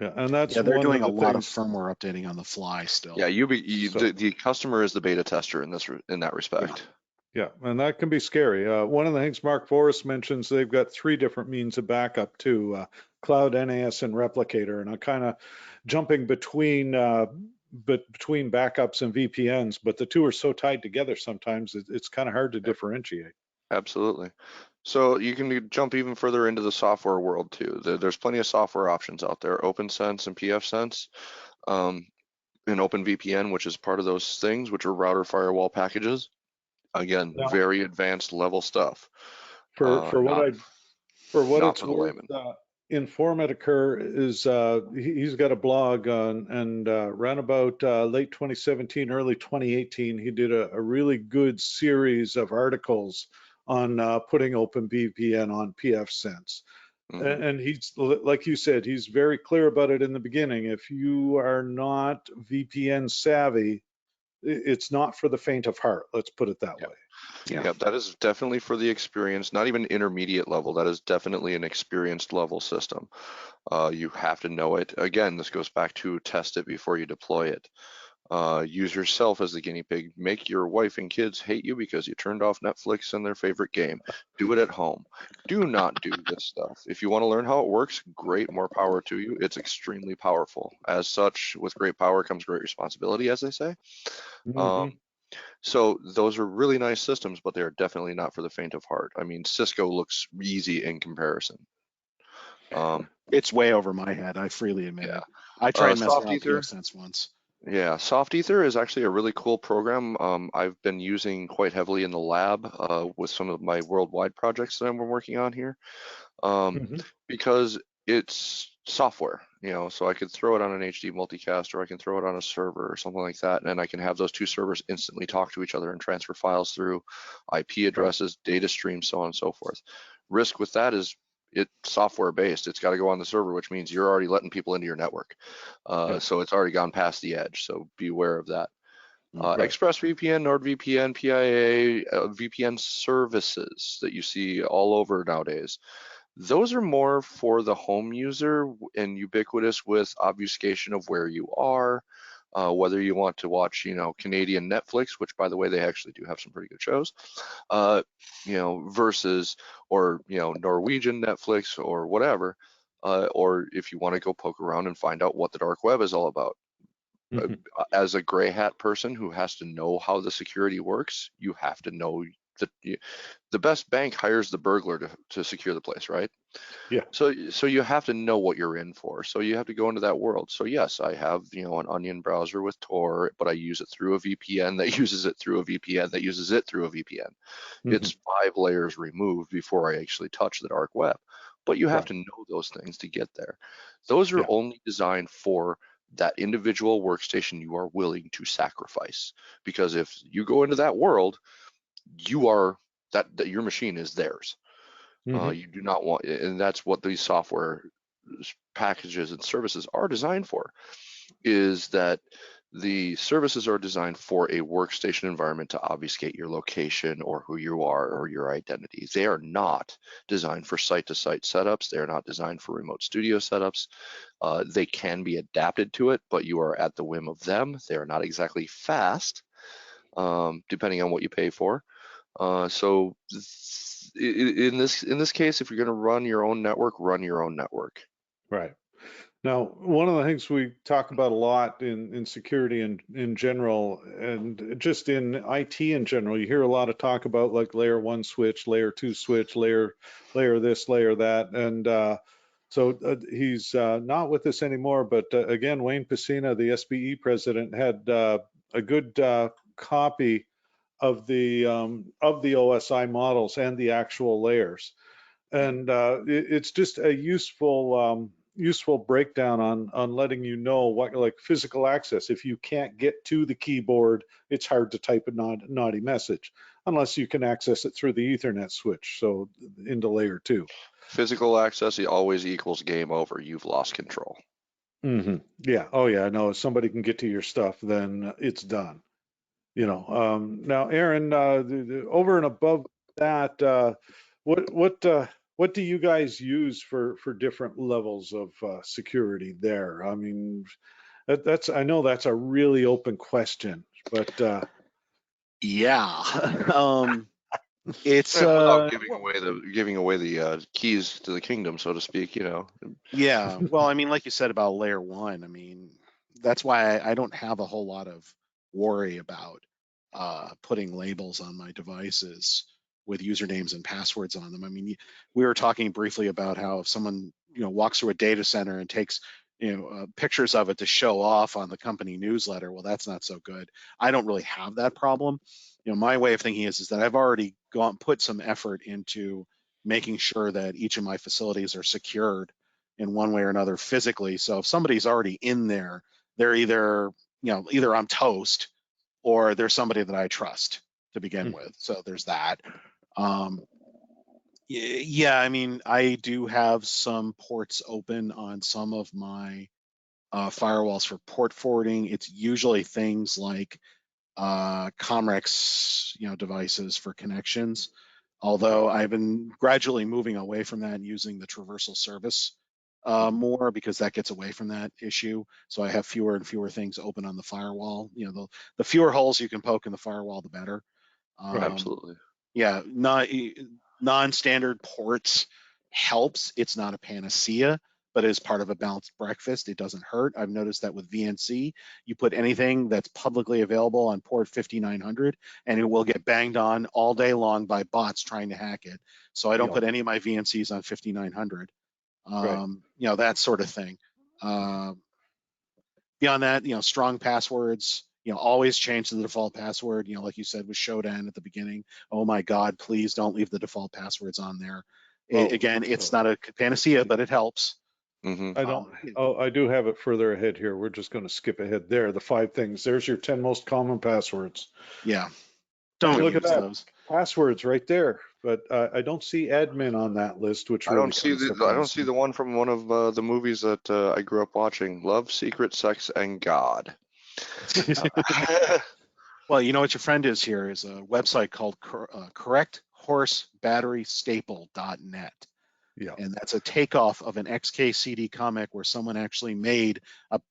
Yeah, and that's they're one doing of a the lot of things. firmware updating on the fly still. Yeah, the customer is the beta tester in that respect. Yeah, and that can be scary. One of the things Mark Forrest mentions, they've got 3 different means of backup too: cloud, NAS, and replicator. And I'm kind of jumping between backups and VPNs, but the two are so tied together sometimes it's kind of hard to differentiate. Absolutely. So you can jump even further into the software world too. There's plenty of software options out there. OpenSense and PFSense, and OpenVPN, which is part of those things, which are router firewall packages. Again, very advanced level stuff. For what it's for the worth, layman. Informatica is he's got a blog and around about late 2017, early 2018, he did a really good series of articles on putting OpenVPN on PFSense. And he's, like you said, he's very clear about it in the beginning. If you are not VPN savvy, it's not for the faint of heart. Let's put it that way. Yeah, that is definitely for the experienced, not even intermediate level. That is definitely an experienced level system. You have to know it. Again, this goes back to test it before you deploy it. Use yourself as the guinea pig. Make your wife and kids hate you because you turned off Netflix and their favorite game. Do it at home. Do not do this stuff. If you want to learn how it works, great, more power to you. It's extremely powerful. As such, with great power comes great responsibility, as they say. So those are really nice systems, but they are definitely not for the faint of heart. I mean, Cisco looks easy in comparison. It's way over my head. I freely admit it. I tried messing around with PFSense once. Yeah, Soft Ether is actually a really cool program. I've been using quite heavily in the lab with some of my worldwide projects that I'm working on here, Hmm. because it's software, so I could throw it on an HD multicast, or I can throw it on a server or something like that, and then I can have those two servers instantly talk to each other and transfer files through IP Right. addresses, data streams, so on and so forth. Risk with that is it's software based. It's got to go on the server, which means you're already letting people into your network. Yeah. So it's already gone past the edge. So be aware of that. Right. ExpressVPN, NordVPN, PIA, VPN services that you see all over nowadays. Those are more for the home user and ubiquitous with obfuscation of where you are, whether you want to watch, Canadian Netflix, which by the way, they actually do have some pretty good shows, uh, versus, or, Norwegian Netflix or whatever, or if you want to go poke around and find out what the dark web is all about. Uh, Hmm. as a gray hat person who has to know how the security works, you have to know that the best bank hires the burglar to secure the place, right? Yeah. So you have to know what you're in for. So you have to go into that world. So yes, I have, an Onion browser with Tor, but I use it through a VPN that uses it through a VPN that uses it through a VPN. Hmm. It's 5 layers removed before I actually touch the dark web. But you have Right. to know those things to get there. Those are Yeah. only designed for that individual workstation you are willing to sacrifice. Because if you go into that world, you are that your machine is theirs. Hmm. You do not want, and that's what these software packages and services are designed for, is that the services are designed for a workstation environment to obfuscate your location or who you are or your identity. They are not designed for site-to-site setups. They are not designed for remote studio setups. They can be adapted to it, but you are at the whim of them. They are not exactly fast, depending on what you pay for. So in this case, if you're going to run your own network, run your own network. Right. Now, one of the things we talk about a lot in security and in general, and just in IT in general, you hear a lot of talk about like layer one switch, layer two switch, layer this, layer that, and he's not with us anymore. But again, Wayne Pacina, the SBE president, had a good copy of the OSI models and the actual layers, and it's just a useful breakdown on letting you know what, like, physical access. If you can't get to the keyboard, it's hard to type a naughty message unless you can access it through the Ethernet switch, so into layer two. Physical access always equals game over. You've lost control. Hmm. Yeah. Oh yeah. No, if somebody can get to your stuff, then it's done. Now, Aaron, over and above that, what do you guys use for different levels of security there? I mean, that's I know that's a really open question, but Yeah. It's Without well, giving away the keys to the kingdom, so to speak. yeah. Well, I mean, like you said about layer one, I mean, that's why I don't have a whole lot of worry about putting labels on my devices with usernames and passwords on them. I mean, we were talking briefly about how if someone, walks through a data center and takes, pictures of it to show off on the company newsletter, well, that's not so good. I don't really have that problem. My way of thinking is that I've already put some effort into making sure that each of my facilities are secured in one way or another physically. So if somebody's already in there, they're either I'm toast or there's somebody that I trust to begin with. So there's that. Um, yeah, I mean, I do have some ports open on some of my firewalls for port forwarding. It's usually things like Comrex, devices for connections. Although I've been gradually moving away from that and using the traversal service more because that gets away from that issue. So I have fewer and fewer things open on the firewall. The fewer holes you can poke in the firewall, the better. right. Absolutely. Yeah, non-standard ports helps. It's not a panacea, but as part of a balanced breakfast, it doesn't hurt. I've noticed that with VNC, you put anything that's publicly available on port 5900, and it will get banged on all day long by bots trying to hack it. So I don't Yeah. put any of my VNCs on 5900. Right. That sort of thing. Uh, Beyond that, strong passwords. Always change the default password. Like you said with Shodan at the beginning. Oh my God, please don't leave the default passwords on there. Again, it's not a panacea, but it helps. Mm-hmm. I don't. Oh, I do have it further ahead here. We're just going to skip ahead there. The 5 things. There's your 10 most common passwords. Yeah, don't Look use at that. those. Passwords right there. But I don't see admin on that list, which I really don't see kind of the I don't surprised see me. the one from one of the movies that I grew up watching. Love, Secret, Sex, and God. Well, what your friend is here is a website called correcthorsebatterystaple.net. Yeah. And that's a takeoff of an XKCD comic where someone actually made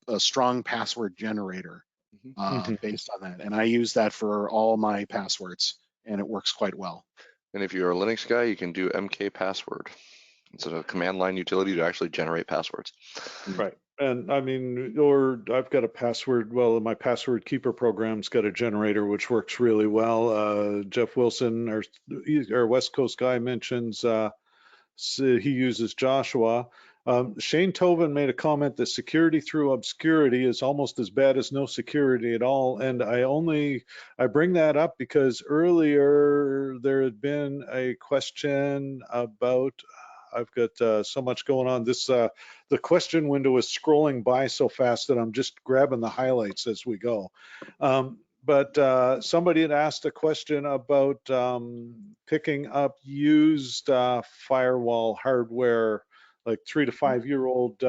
a strong password generator based on that. And I use that for all my passwords, and it works quite well. And if you're a Linux guy, you can do MK password. It's a command line utility to actually generate passwords. Right. And I mean, or I've got a password. Well, my password keeper program's got a generator, which works really well. Jeff Wilson, our West Coast guy, mentions so he uses Joshua. Shane Tobin made a comment that security through obscurity is almost as bad as no security at all. And I bring that up because earlier there had been a question about, I've got so much going on. The question window is scrolling by so fast that I'm just grabbing the highlights as we go. But somebody had asked a question about picking up used firewall hardware, like 3 to 5 year old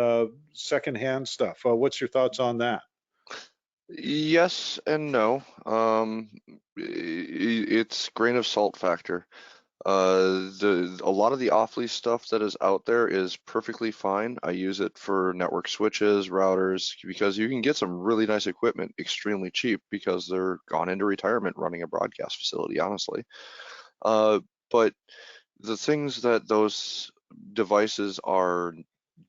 secondhand stuff. What's your thoughts on that? Yes and no. It's grain of salt factor. A lot of the off-lease stuff that is out there is perfectly fine. I use it for network switches, routers, because you can get some really nice equipment extremely cheap because they're gone into retirement running a broadcast facility, honestly. But the things that those devices are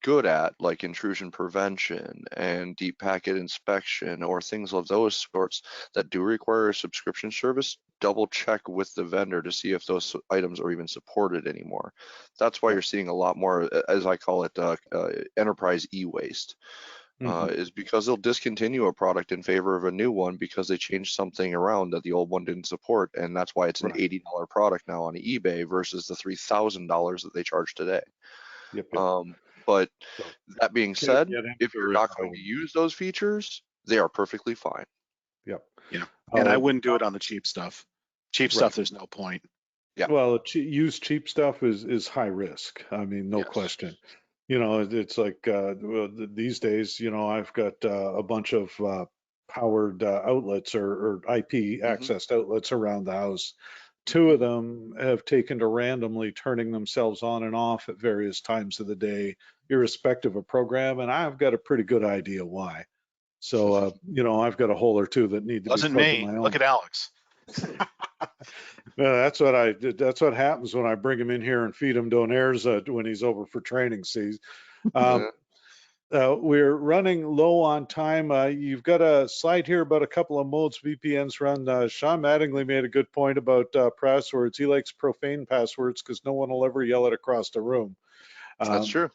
good at, like intrusion prevention and deep packet inspection or things of those sorts that do require a subscription service, double check with the vendor to see if those items are even supported anymore. That's why you're seeing a lot more, as I call it, enterprise e-waste. Is because they'll discontinue a product in favor of a new one because they changed something around that the old one didn't support, and that's why it's an $80 product now on eBay versus the $3,000 that they charge today. Yep. But So, that being can't said, get into if the you're not real going to one. use those features, they are perfectly fine. Yep. Yeah. And I wouldn't do it on the cheap stuff. Cheap stuff, there's no point. Yeah. Well, used cheap stuff is high risk. I mean, no question. It's like these days, I've got a bunch of powered outlets or IP accessed outlets around the house. 2 of them have taken to randomly turning themselves on and off at various times of the day, irrespective of program, and I've got a pretty good idea why. So, I've got a hole or 2 that need to be Wasn't plugged of me. my own. Look at Alex. That's what I did. That's what happens when I bring him in here and feed him donaires when he's over for training season. We're running low on time. You've got a slide here about a couple of modes VPNs run. Sean Mattingly made a good point about passwords. He likes profane passwords because no one will ever yell it across the room. That's true.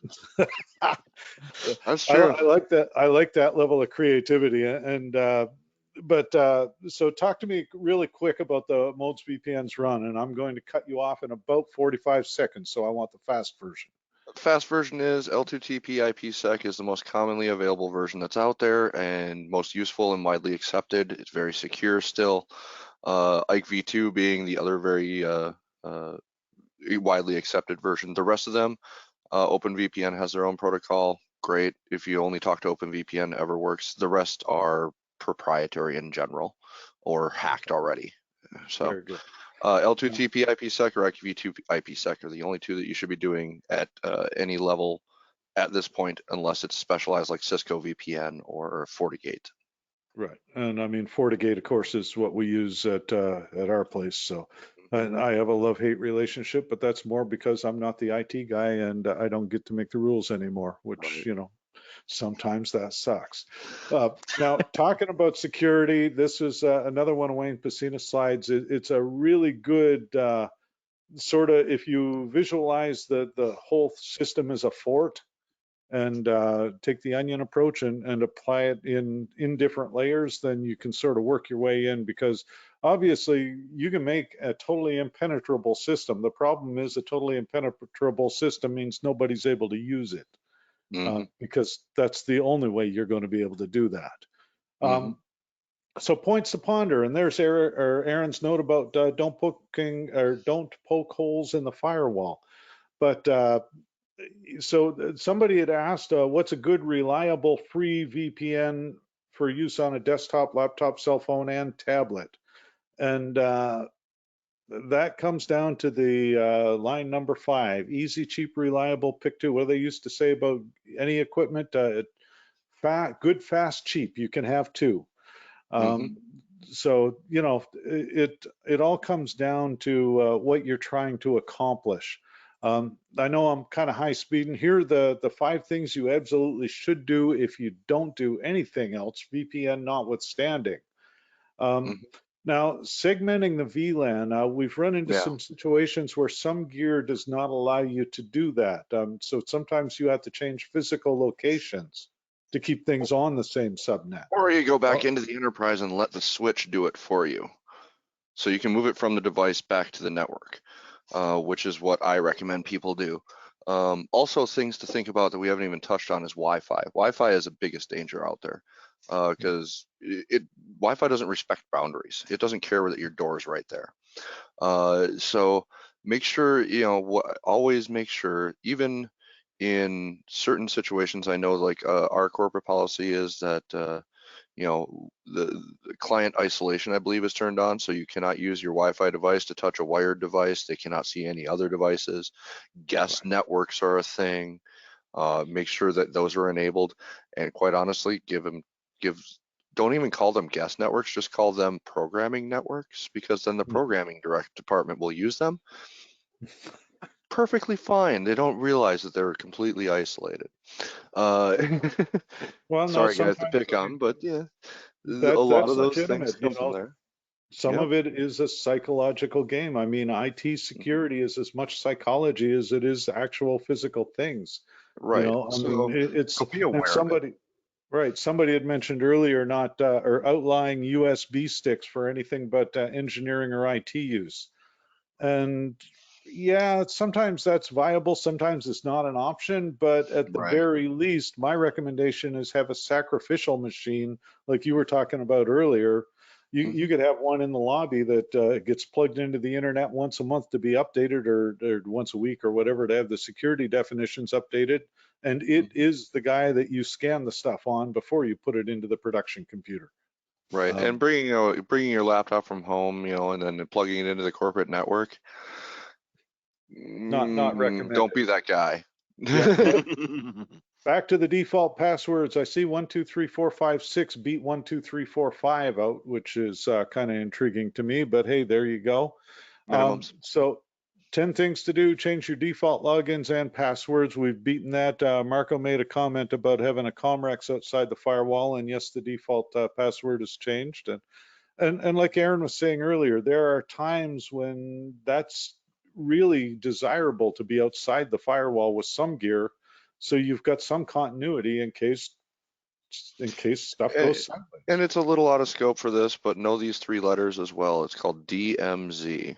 That's I true. like that. I like that level of creativity. But so talk to me really quick about the modes VPNs run, and I'm going to cut you off in about 45 seconds. So I want the fast version. Fast version is L2TP IPsec is the most commonly available version that's out there and most useful and widely accepted. It's very secure still. Ike v2 being the other very widely accepted version. The rest of them, OpenVPN has their own protocol. Great. If you only talk to OpenVPN, ever works. The rest are proprietary in general or hacked already. So Very good. L2TP IPsec or IPv2 IPsec are the only 2 that you should be doing at any level at this point, unless it's specialized like Cisco VPN or FortiGate. Right, and I mean FortiGate, of course, is what we use at our place. So, and I have a love-hate relationship, but that's more because I'm not the IT guy and I don't get to make the rules anymore, which sometimes that sucks. Now, talking about security, this is another one of Wayne Pacina's slides. It's a really good sort of, if you visualize the whole system as a fort, and take the onion approach and apply it in different layers, then you can sort of work your way in, because obviously you can make a totally impenetrable system. The problem is a totally impenetrable system means nobody's able to use it, because that's the only way you're going to be able to do that. So points to ponder, and there's Aaron's note about don't poke holes in the firewall. But so somebody had asked, what's a good, reliable, free VPN for use on a desktop, laptop, cell phone, and tablet? And that comes down to the line number 5: easy, cheap, reliable, pick two. What do they used to say about any equipment? Good, fast, cheap. You can have two. So, you know, it all comes down to what you're trying to accomplish. I know I'm kind of high speeding here. The 5 things you absolutely should do if you don't do anything else, VPN notwithstanding. Now, segmenting the VLAN, we've run into some situations where some gear does not allow you to do that. So sometimes you have to change physical locations to keep things on the same subnet. Or you go back into the enterprise and let the switch do it for you. So you can move it from the device back to the network, which is what I recommend people do. Also, things to think about that we haven't even touched on is Wi-Fi. Wi-Fi is the biggest danger out there, because Wi-Fi doesn't respect boundaries. It doesn't care that your door is right there. So make sure, you know, always make sure, even in certain situations, I know like our corporate policy is that you know, the client isolation, I believe, is turned on, so you cannot use your Wi-Fi device to touch a wired device. They cannot see any other devices. Guest networks are a thing. Make sure that those are enabled, and quite honestly, don't even call them guest networks, just call them programming networks, because then the programming department will use them perfectly fine. They don't realize that they're completely isolated. Well, no, sorry guys to pick on, but yeah, a lot of those things come from there. Some of it is a psychological game. I mean, IT security is as much psychology as it is actual physical things. Right. You know, I mean, it's so be aware somebody, right? Somebody had mentioned earlier not or outlying USB sticks for anything but engineering or IT use. And yeah, sometimes that's viable, sometimes it's not an option, but at the very least, my recommendation is have a sacrificial machine like you were talking about earlier. You could have one in the lobby that gets plugged into the internet once a month to be updated, or once a week or whatever, to have the security definitions updated. And it is the guy that you scan the stuff on before you put it into the production computer. Right, and bringing your laptop from home, you know, and then plugging it into the corporate network. Not recommended. Don't be that guy. Yeah, back to the default passwords. I see 123456 beat 12345 out, which is kind of intriguing to me. But hey, there you go. Minimums. So 10 things to do: change your default logins and passwords. We've beaten that. Marco made a comment about having a Comrex outside the firewall, and yes, the default password has changed. And like Aaron was saying earlier, there are times when that's really desirable to be outside the firewall with some gear, so you've got some continuity in case stuff goes sideways. And it's a little out of scope for this, but know these 3 letters as well. It's called DMZ.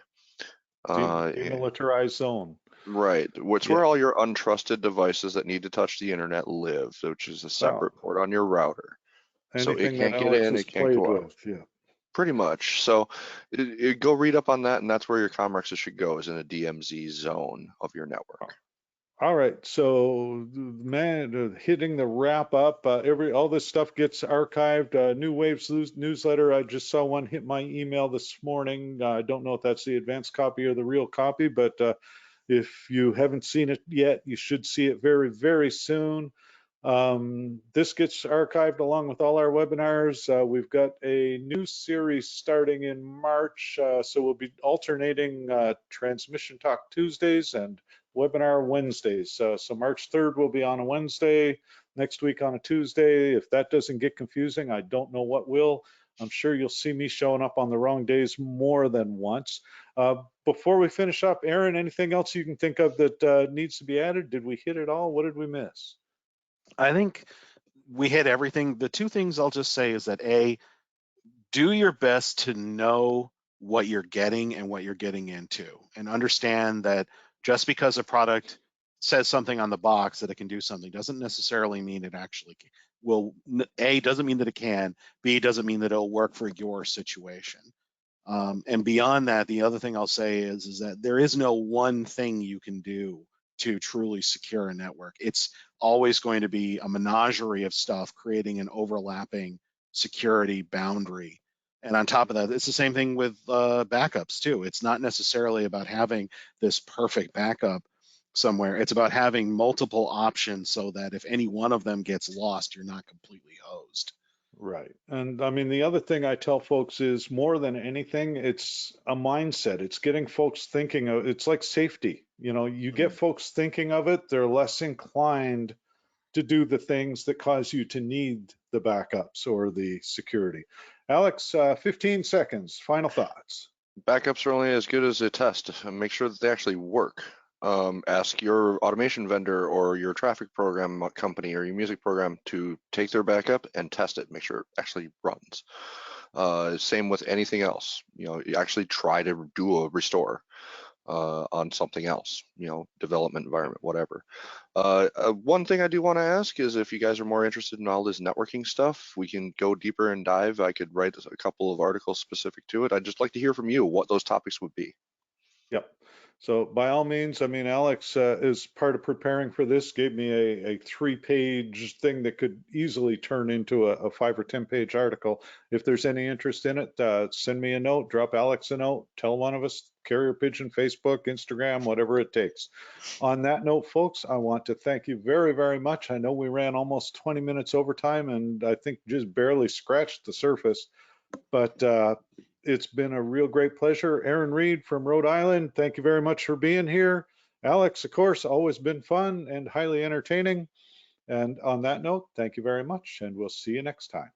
Demilitarized zone. Right, which where all your untrusted devices that need to touch the internet live, which is a separate port on your router. So it can't get in, it can't go out. Yeah. Pretty much. So go read up on that, and that's where your Comrexes should go, is in a DMZ zone of your network. All right, so man, hitting the wrap up. All this stuff gets archived. New Waves newsletter. I just saw one hit my email this morning. I don't know if that's the advanced copy or the real copy, but if you haven't seen it yet, you should see it very, very soon. This gets archived along with all our webinars. We've got a new series starting in March, so we'll be alternating Transmission Talk Tuesdays and Webinar Wednesdays. So March 3rd will be on a Wednesday, next week on a Tuesday. If that doesn't get confusing, I don't know what will. I'm sure you'll see me showing up on the wrong days more than once. Before we finish up, Aaron, anything else you can think of that needs to be added? Did we hit it all? What did we miss? I think we hit everything. The two things I'll just say is that do your best to know what you're getting and what you're getting into, and understand that just because a product says something on the box that it can do something doesn't necessarily mean it actually will. A, doesn't mean that it can. B, doesn't mean that it'll work for your situation. And beyond that, the other thing I'll say is that there is no one thing you can do to truly secure a network. It's always going to be a menagerie of stuff creating an overlapping security boundary. And on top of that, it's the same thing with backups too. It's not necessarily about having this perfect backup somewhere. It's about having multiple options so that if any one of them gets lost, you're not completely hosed. Right. And I mean, the other thing I tell folks is more than anything, it's a mindset. It's getting folks thinking of, it's like safety. You know, you get folks thinking of it, they're less inclined to do the things that cause you to need the backups or the security. Alex, 15 seconds, final thoughts. Backups are only as good as a test. Make sure that they actually work. Ask your automation vendor or your traffic program company or your music program to take their backup and test it. Make sure it actually runs. Same with anything else. You know, you actually try to do a restore on something else. You know, development environment, whatever. One thing I do want to ask is if you guys are more interested in all this networking stuff, we can go deeper and dive. I could write a couple of articles specific to it. I'd just like to hear from you what those topics would be. Yep. So by all means, I mean, Alex, as part of preparing for this, gave me a 3-page thing that could easily turn into a 5 or 10-page article. If there's any interest in it, send me a note, drop Alex a note, tell one of us, carrier pigeon, Facebook, Instagram, whatever it takes. On that note, folks, I want to thank you very, very much. I know we ran almost 20 minutes overtime, and I think just barely scratched the surface, but it's been a real great pleasure. Aaron Reed from Rhode Island, thank you very much for being here. Alex, of course, always been fun and highly entertaining. And on that note, thank you very much, and we'll see you next time.